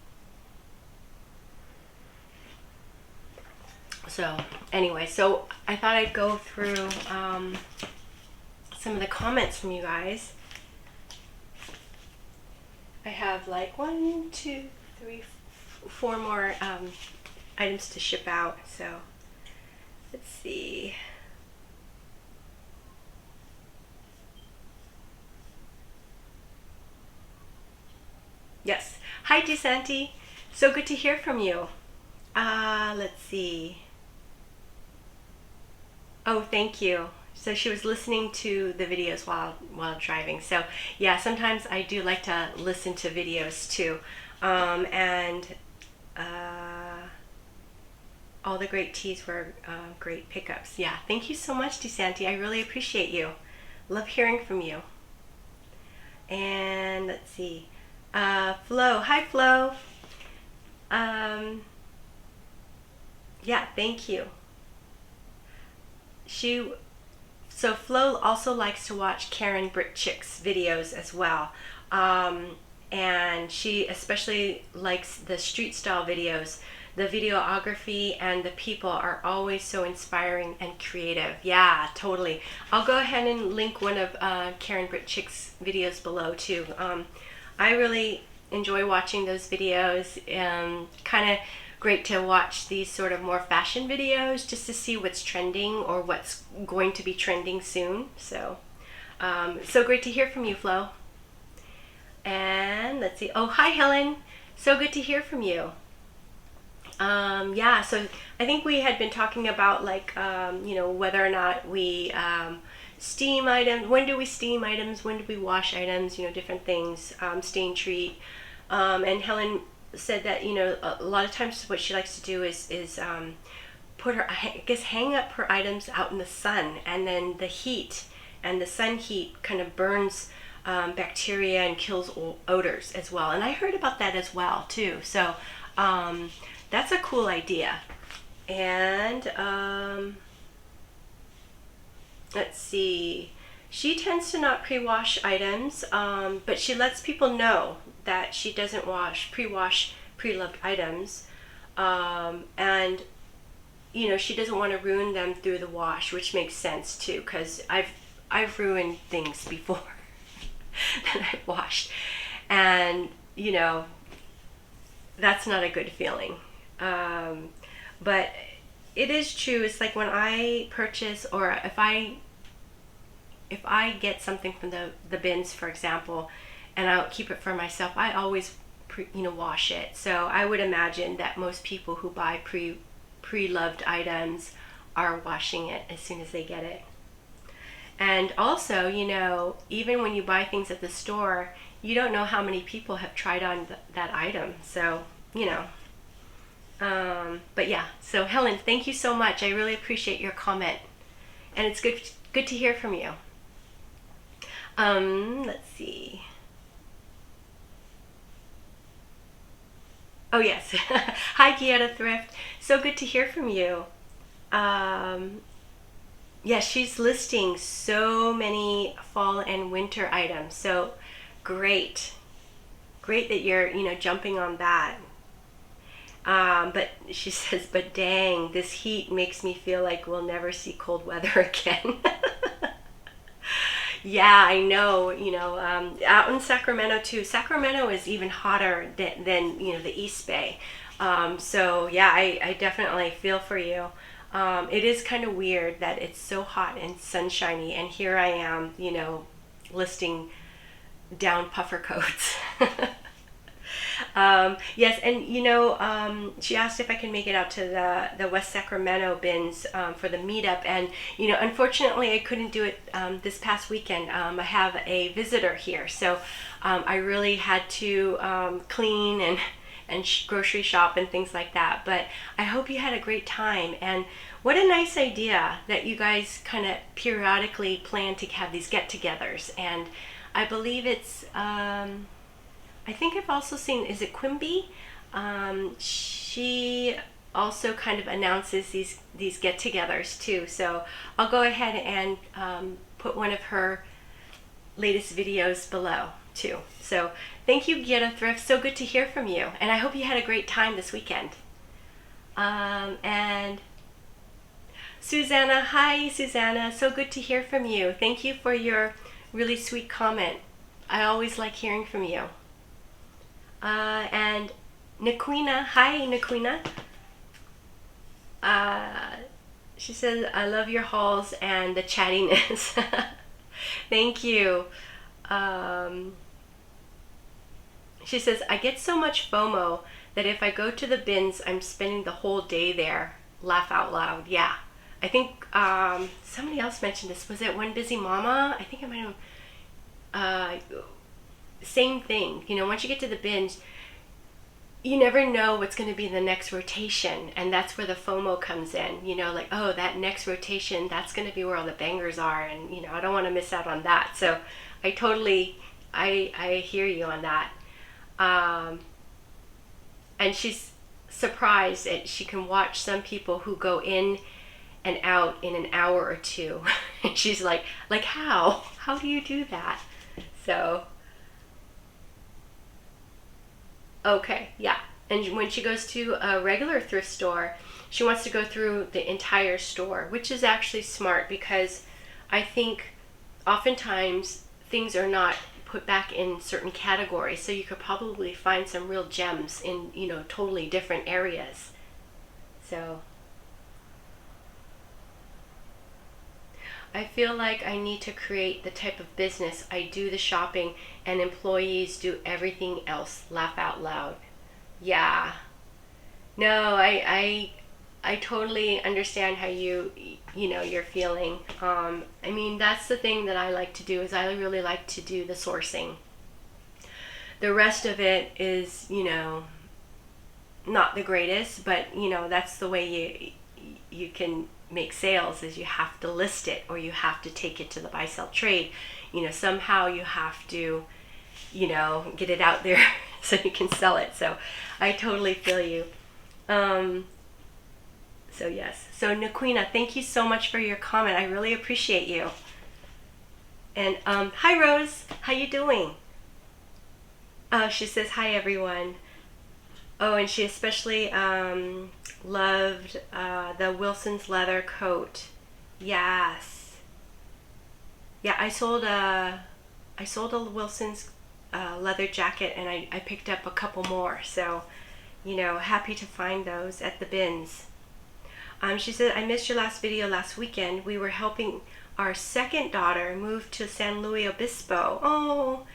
So anyway, so I thought I'd go through some of the comments from you guys. I have like 1, 2, 3, 4 more items to ship out, so let's see. Yes. Hi, DeSanti. So good to hear from you. Let's see. Oh, thank you. So she was listening to the videos while driving. So yeah, sometimes I do like to listen to videos too. And all the great teas were great pickups. Yeah, thank you so much, DeSanti. I really appreciate you. Love hearing from you. And let's see. Flo. Hi, Flo. Yeah, thank you. So Flo also likes to watch Karen Britchick's videos as well. And she especially likes the street style videos. The videography and the people are always so inspiring and creative. Yeah, totally. I'll go ahead and link one of Karen Britchick's videos below too. I really enjoy watching those videos. Kind of great to watch these sort of more fashion videos just to see what's trending or what's going to be trending soon. So, so great to hear from you, Flo. And let's see. Oh, hi, Helen. So good to hear from you. Yeah, so I think we had been talking about like, you know, whether or not we steam items. When do we steam items? When do we wash items? You know, different things. Stain treat. And Helen said that, you know, a lot of times what she likes to do is put her, I guess, hang up her items out in the sun, and then the heat and the sun heat kind of burns bacteria and kills odors as well. And I heard about that as well too. So that's a cool idea. And let's see. She tends to not pre-wash items, but she lets people know that she doesn't pre-wash pre-loved items. And, you know, she doesn't want to ruin them through the wash, which makes sense too, because I've ruined things before that I've washed. And, you know, that's not a good feeling. But it is true. It's like when I purchase, or if I get something from the bins, for example, and I'll keep it for myself, I always wash it. So I would imagine that most people who buy pre-loved items are washing it as soon as they get it. And also, even when you buy things at the store, you don't know how many people have tried on that item. So, but yeah, so Helen, thank you so much. I really appreciate your comment. And it's good to hear from you. Let's see. Oh yes. Hi Gietta Thrift. So good to hear from you. Yeah, she's listing so many fall and winter items. So great that you're jumping on that. But she says, but dang, this heat makes me feel like we'll never see cold weather again. Yeah, I know. Out in Sacramento too. Sacramento is even hotter than the East Bay. So yeah, I definitely feel for you. It is kind of weird that it's so hot and sunshiny, and here I am, listing down puffer coats. Yes, and she asked if I can make it out to the West Sacramento bins for the meetup, and unfortunately I couldn't do it this past weekend. I have a visitor here, so I really had to clean and grocery shop and things like that. But I hope you had a great time, and what a nice idea that you guys kind of periodically plan to have these get-togethers. And I believe it's I think I've also seen, is it Quimby? She also kind of announces these get-togethers too. So I'll go ahead and put one of her latest videos below too. So thank you, Gietta Thrift. So good to hear from you, and I hope you had a great time this weekend. And Susanna, hi Susanna. So good to hear from you. Thank you for your really sweet comment. I always like hearing from you. And Naquina, hi Naquina. She says, I love your hauls and the chattiness. Thank you. She says, I get so much FOMO that if I go to the bins, I'm spending the whole day there. Laugh out loud. Yeah. I think somebody else mentioned this. Was it One Busy Mama? I think it might have... same thing. Once you get to the bins, you never know what's going to be the next rotation, and that's where the FOMO comes in. Like, oh, that next rotation, that's going to be where all the bangers are, and I don't want to miss out on that. So I totally I hear you on that. And she's surprised that she can watch some people who go in and out in an hour or two. And she's like how do you do that? So okay, yeah. And when she goes to a regular thrift store, she wants to go through the entire store, which is actually smart, because I think oftentimes things are not put back in certain categories, so you could probably find some real gems in totally different areas. So I feel like I need to create the type of business I do the shopping and employees do everything else. Laugh out loud. Yeah. No, I totally understand how you're feeling. I mean, that's the thing that I like to do, is I really like to do the sourcing. The rest of it is, not the greatest, but that's the way you can make sales, is you have to list it, or you have to take it to the buy sell trade. Somehow you have to get it out there so you can sell it. So I totally feel you. So yes, so Naquina, thank you so much for your comment. I really appreciate you. And hi Rose, how you doing? She says hi everyone. Oh, and she especially loved the Wilson's leather coat. Yes. Yeah, I sold a Wilson's leather jacket, and I picked up a couple more. So, happy to find those at the bins. She said, I missed your last video last weekend. We were helping our second daughter move to San Luis Obispo. Oh,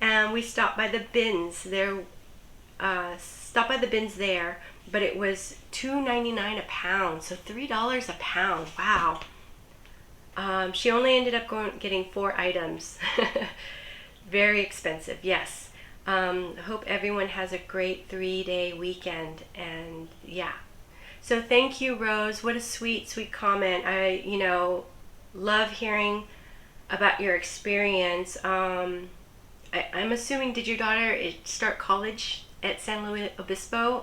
and we stopped by the bins there. But it was $2.99 a pound, so $3 a pound. Wow. She only ended up getting 4 items. Very expensive, yes. Hope everyone has a great 3-day weekend, and yeah. So thank you, Rose. What a sweet, sweet comment. I, love hearing about your experience. I'm assuming, did your daughter start college at San Luis Obispo?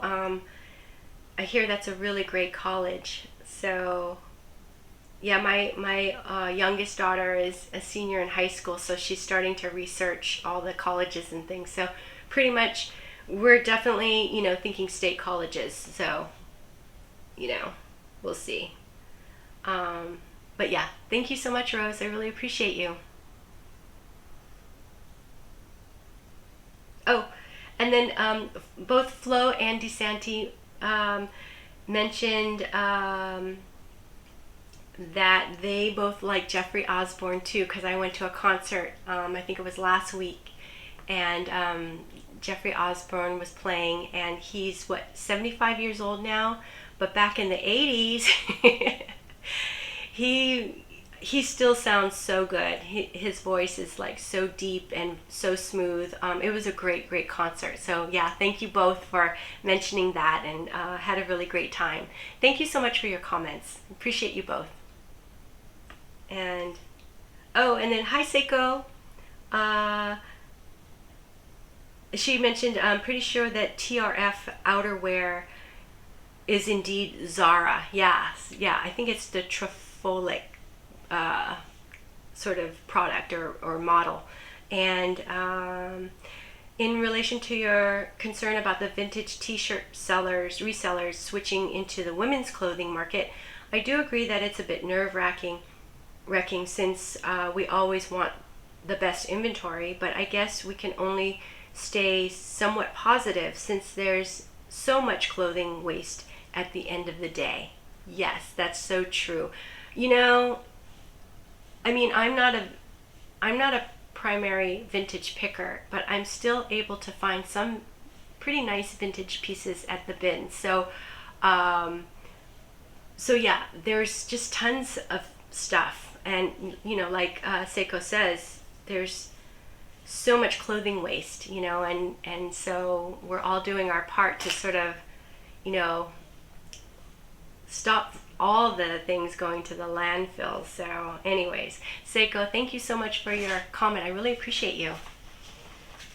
I hear that's a really great college. So yeah, my youngest daughter is a senior in high school, so she's starting to research all the colleges and things. So pretty much we're definitely, thinking state colleges. So, we'll see. But yeah, thank you so much, Rose. I really appreciate you. Oh, and then both Flo and DeSanti mentioned that they both like Jeffrey Osborne too, because I went to a concert, I think it was last week, and Jeffrey Osborne was playing, and he's 75 years old now, but back in the 80s he still sounds so good. His voice is like so deep and so smooth. It was a great concert. So yeah, thank you both for mentioning that, and had a really great time. Thank you so much for your comments. Appreciate you both. And and then hi Seiko. She mentioned, I'm pretty sure that TRF outerwear is indeed Zara. Yeah, I think it's the Trifolic sort of product or model. And in relation to your concern about the vintage t-shirt resellers switching into the women's clothing market, I do agree that it's a bit nerve-wracking since we always want the best inventory, but I guess we can only stay somewhat positive since there's so much clothing waste at the end of the day. Yes, that's so true. I mean, I'm not a primary vintage picker, but I'm still able to find some pretty nice vintage pieces at the bin. So yeah, there's just tons of stuff, and like Seiko says, there's so much clothing waste, and so we're all doing our part to sort of, stop all the things going to the landfill. So anyways, Seiko, thank you so much for your comment. I really appreciate you.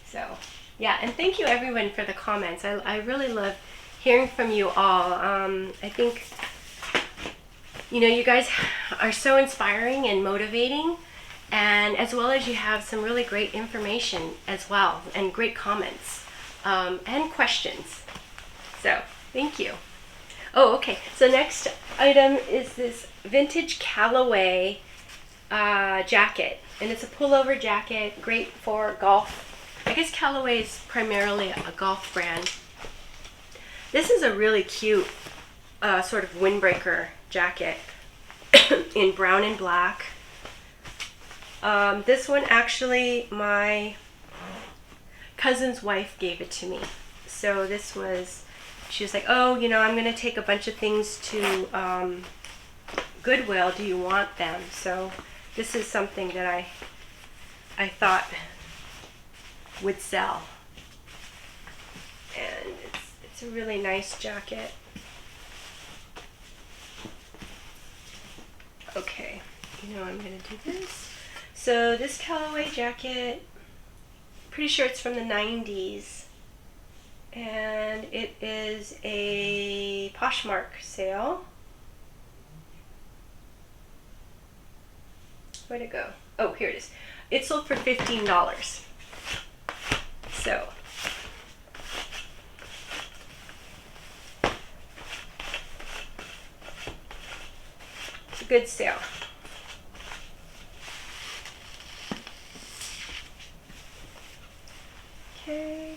So yeah, and thank you everyone for the comments. I really love hearing from you all. I think, you guys are so inspiring and motivating, and as well as you have some really great information as well, and great comments and questions. So thank you. Oh, okay. So next item is this vintage Callaway jacket, and it's a pullover jacket, great for golf. I guess Callaway is primarily a golf brand. This is a really cute sort of windbreaker jacket in brown and black. This one actually, my cousin's wife gave it to me. So this was, she was like, oh, I'm going to take a bunch of things to Goodwill. Do you want them? So this is something that I thought would sell. And it's a really nice jacket. Okay, I'm going to do this. So this Callaway jacket, pretty sure it's from the 90s. And it is a Poshmark sale. Where'd it go? Oh, here it is. It sold for $15. So it's a good sale. Okay.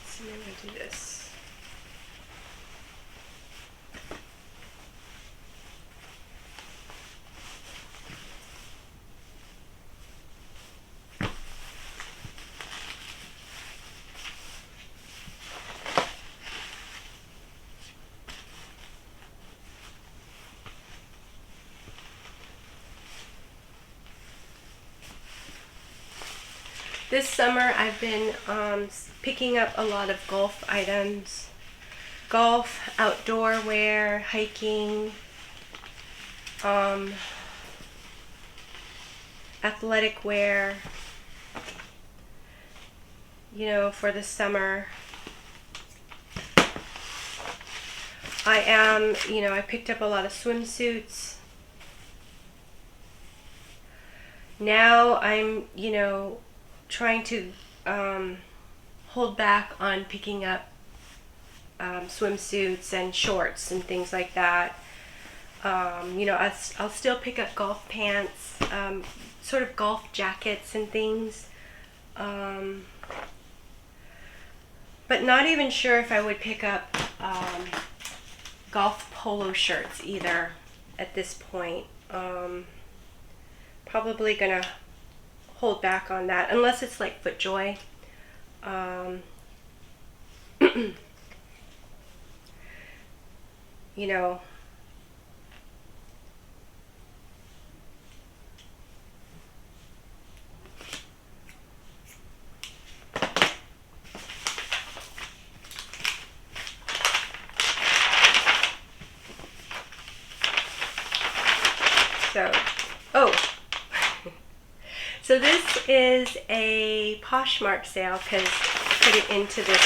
So I'm going to do this. This summer I've been picking up a lot of golf items. Golf, outdoor wear, hiking, athletic wear, you know, for the summer. I picked up a lot of swimsuits. Now I'm, trying to hold back on picking up swimsuits and shorts and things like that. I'll still pick up golf pants, sort of golf jackets and things. But not even sure if I would pick up golf polo shirts either at this point. Probably gonna hold back on that unless it's like FootJoy. So this is a Poshmark sale because I put it into this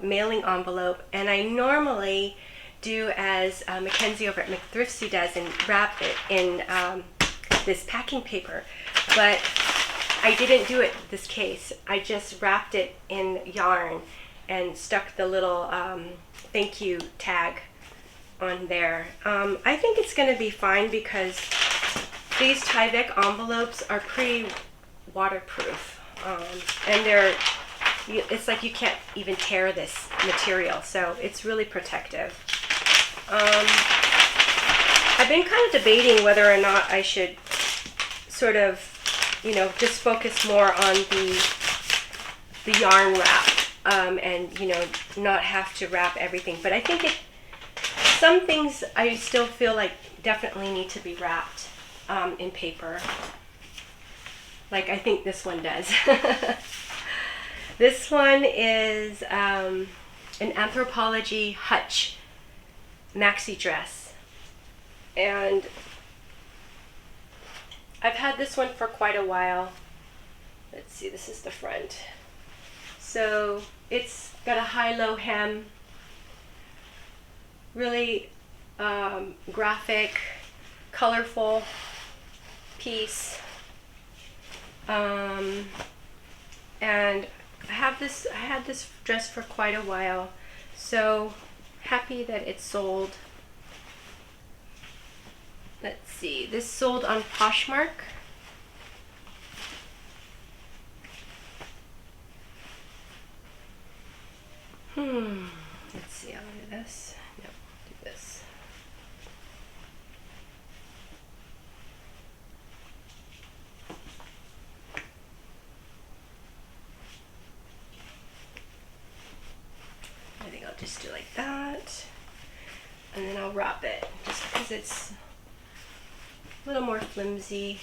mailing envelope, and I normally do as Mackenzie over at McThriftsy does and wrap it in this packing paper, but I didn't do it this case. I just wrapped it in yarn and stuck the little thank you tag on there. I think it's going to be fine because these Tyvek envelopes are pretty waterproof, and it's like you can't even tear this material, so it's really protective. I've been kind of debating whether or not I should sort of, just focus more on the yarn wrap, and not have to wrap everything. But I think some things I still feel like definitely need to be wrapped in paper. Like I think this one does. This one is an Anthropologie Hutch maxi dress, and I've had this one for quite a while. Let's see, this is the front. So it's got a high-low hem, really graphic, colorful piece, and I had this dress for quite a while, so happy that it sold. Let's see, this sold on Poshmark. Let's see, I'll do this. Nope, do this. I think I'll just do like that, and then I'll wrap it just because it's a little more flimsy.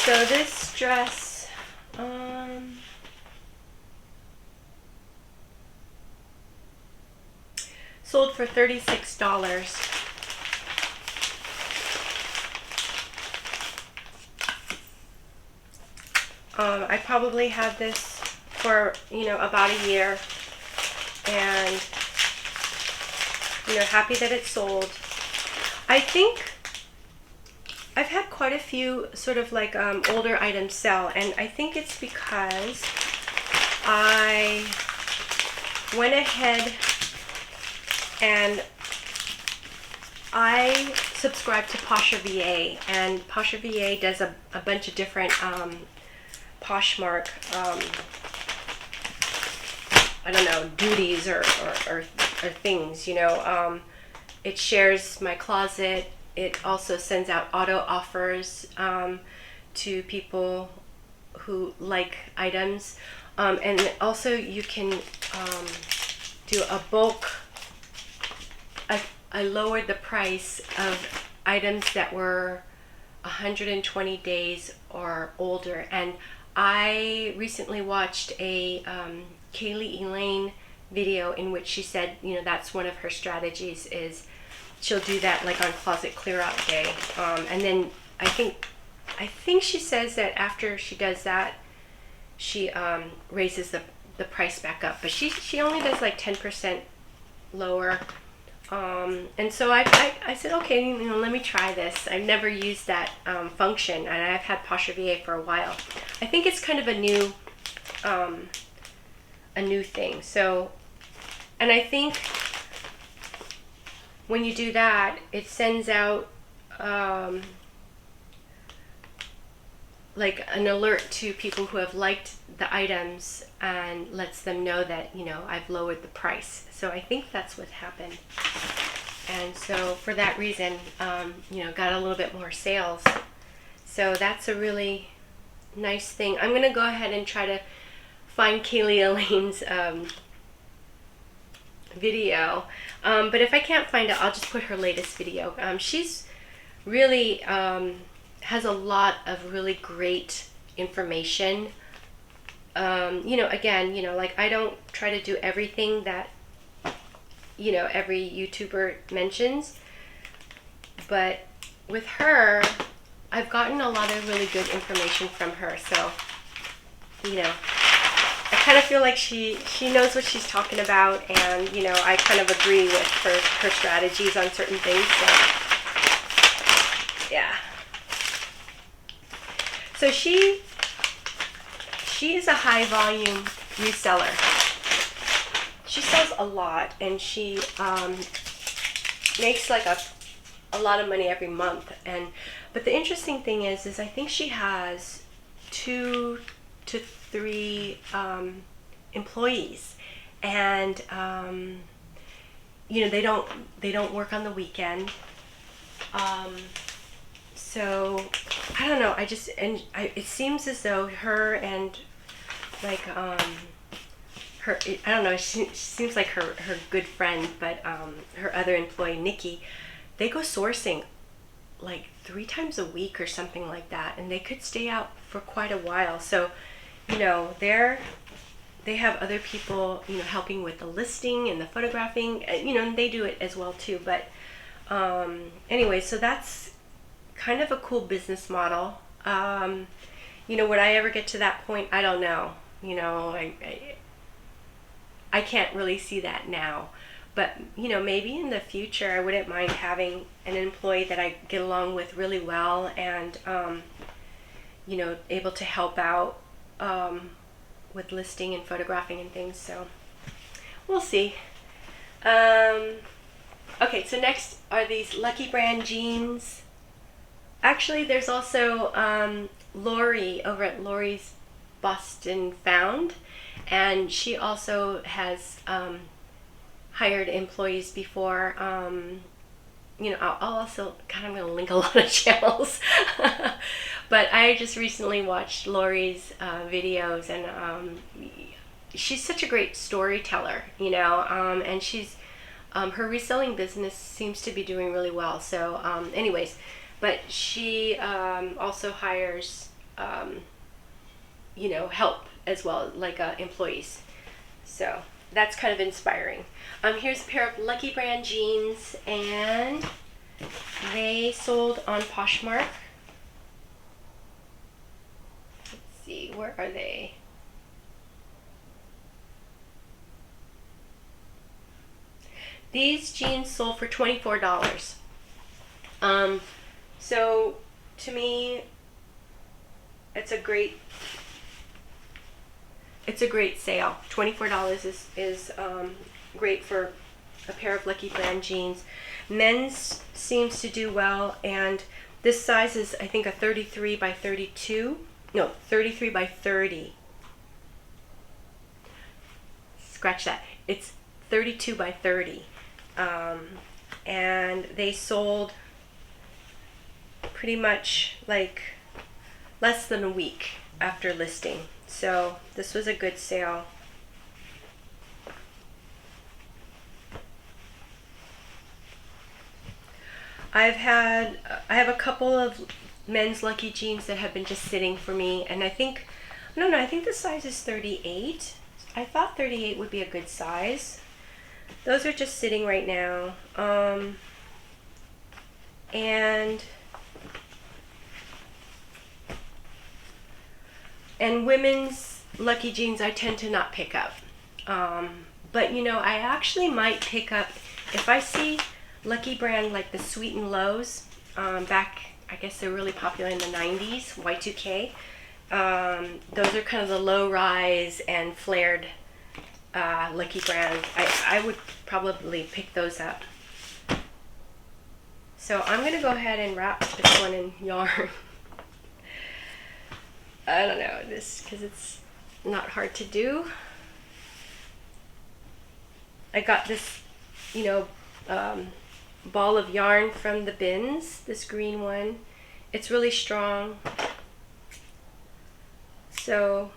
So this dress, sold for $36. I probably had this for, about a year, and, happy that it sold. I think I've had quite a few sort of like older items sell, and I think it's because I went ahead and I subscribe to Posher VA, and Posher VA does a bunch of different Poshmark, I don't know, duties or things, it shares my closet. It also sends out auto offers to people who like items, and also you can do a bulk. I lowered the price of items that were 120 days or older. And I recently watched a Kaylee Elaine video in which she said, you know, that's one of her strategies, is she'll do that like on closet clear out day. And then I think she says that after she does that, she raises the price back up, but she only does like 10% lower. And so I said, okay, you know, let me try this. I've never used that function, and I've had Posher VA for a while. I think it's kind of a new thing. So, and I think when you do that, it sends out like an alert to people who have liked the items and lets them know that, you know, I've lowered the price. So I think that's what happened. And so for that reason, you know, got a little bit more sales. So that's a really nice thing. I'm gonna go ahead and try to find Kaylee Elaine's video. But if I can't find it, I'll just put her latest video. She's really has a lot of really great information. You know, again, you know, like I don't try to do everything that, you know, every YouTuber mentions, but with her, I've gotten a lot of really good information from her. So, you know, I kind of feel like she knows what she's talking about, and, you know, I kind of agree with her strategies on certain things. So, yeah. So she is a high volume reseller. She sells a lot, and she makes like a lot of money every month. But the interesting thing is I think she has 2 to 3 employees, and you know, they don't work on the weekend. So I don't know. It seems as though her and like her, I don't know. She seems like her good friend, but her other employee Nikki, they go sourcing like 3 times a week or something like that, and they could stay out for quite a while. So, you know, they have other people, you know, helping with the listing and the photographing, you know, and they do it as well too. But anyway, so that's kind of a cool business model. You know, would I ever get to that point? I don't know. You know, I can't really see that now. But, you know, maybe in the future I wouldn't mind having an employee that I get along with really well, and, you know, able to help out with listing and photographing and things. So we'll see. Okay, so next are these Lucky Brand jeans. Actually, there's also Lori over at Lori's Boston Found, and she also has hired employees before. You know, I'll also, God, I'm going to link a lot of channels. But I just recently watched Lori's videos, and she's such a great storyteller, you know, and she's, her reselling business seems to be doing really well. So anyways, but she also hires, you know, help as well, like employees. So that's kind of inspiring. Here's a pair of Lucky Brand jeans, and they sold on Poshmark. Let's see, where are they? These jeans sold for $24. So to me, it's a great sale. $24 is great for a pair of Lucky Brand jeans. Men's seems to do well, and this size is, I think, a 33 by 32. No, 33 by 30. Scratch that. It's 32 by 30. And they sold pretty much like less than a week after listing. So this was a good sale. I have a couple of men's Lucky Jeans that have been just sitting for me, and I think, no, I think the size is 38. I thought 38 would be a good size. Those are just sitting right now. And women's Lucky Jeans I tend to not pick up. But you know, I actually might pick up, if I see Lucky brand like the Sweet and Lows, back, I guess they're really popular in the 90s, Y2K. Those are kind of the low rise and flared Lucky brand. I would probably pick those up. So I'm going to go ahead and wrap this one in yarn. I don't know, because it's not hard to do. I got this, you know, ball of yarn from the bins, this green one. It's really strong. So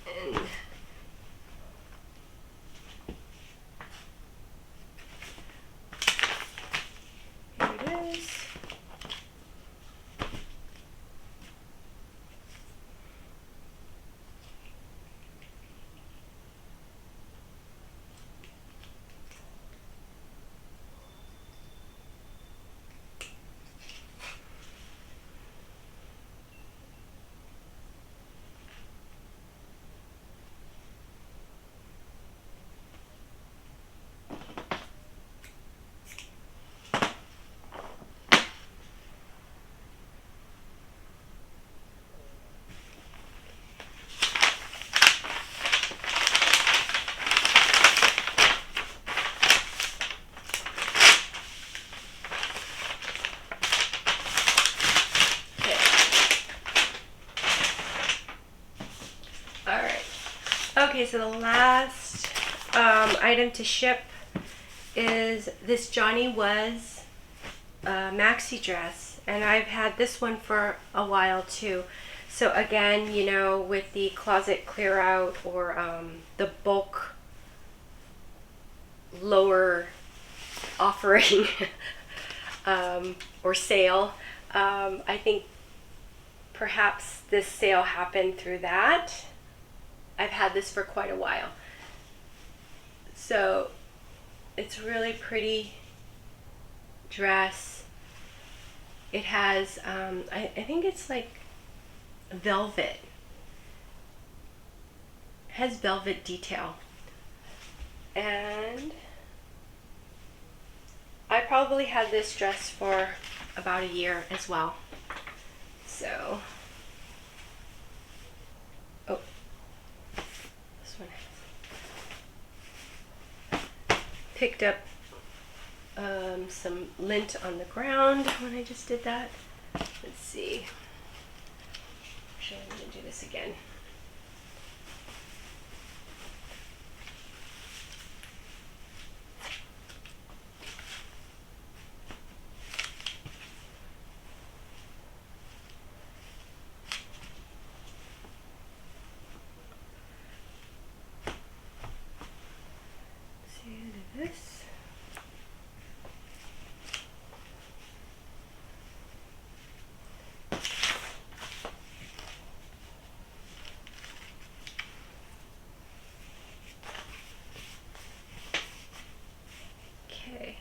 and here it is. Okay, so the last item to ship is this Johnny Was maxi dress, and I've had this one for a while too. So again, you know, with the closet clear out or the bulk lower offering or sale, I think perhaps this sale happened through that. I've had this for quite a while. So it's really pretty dress. It has, I think it's like velvet. It has velvet detail. And I probably had this dress for about a year as well. So, oh. Picked up some lint on the ground when I just did that. Let's see. Actually, I'm going to do this again. This. Okay.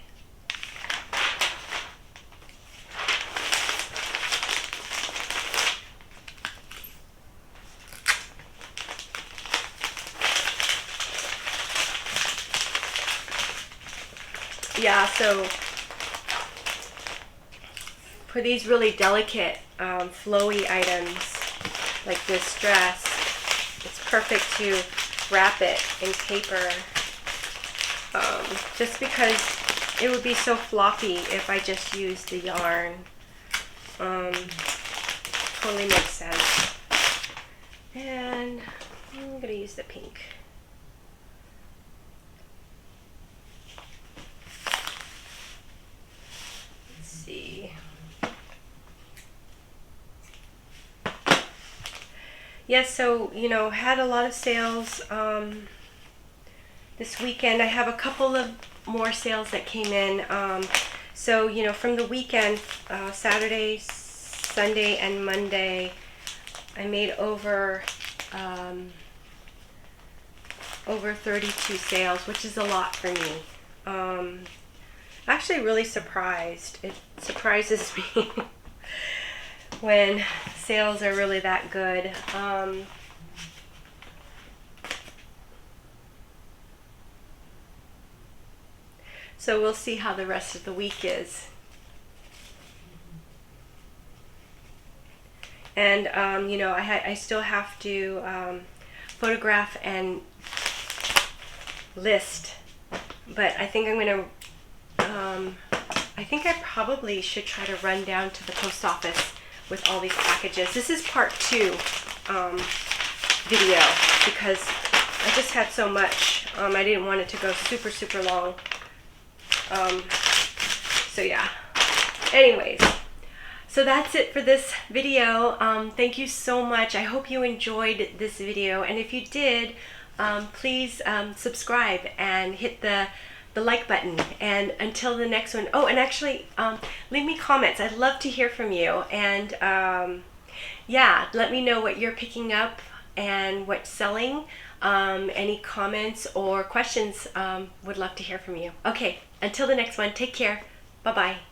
Yeah, so for these really delicate, flowy items like this dress, it's perfect to wrap it in paper, just because it would be so floppy if I just used the yarn. Totally makes sense. And I'm going to use the pink. Yes, so, you know, had a lot of sales this weekend. I have a couple of more sales that came in. So, you know, from the weekend, Saturday, Sunday, and Monday, I made over 32 sales, which is a lot for me. Actually really surprised. It surprises me when sales are really that good. So we'll see how the rest of the week is. And you know, I still have to photograph and list, but I think I'm gonna I think I probably should try to run down to the post office with all these packages. This is part 2 video because I just had so much. I didn't want it to go super long. So yeah. Anyways, so that's it for this video. Thank you so much. I hope you enjoyed this video, and if you did, please subscribe and hit the like button. And until the next one, oh, and actually leave me comments. I'd love to hear from you. And yeah, let me know what you're picking up and what's selling. Any comments or questions, would love to hear from you. Okay, until the next one, take care. Bye-bye.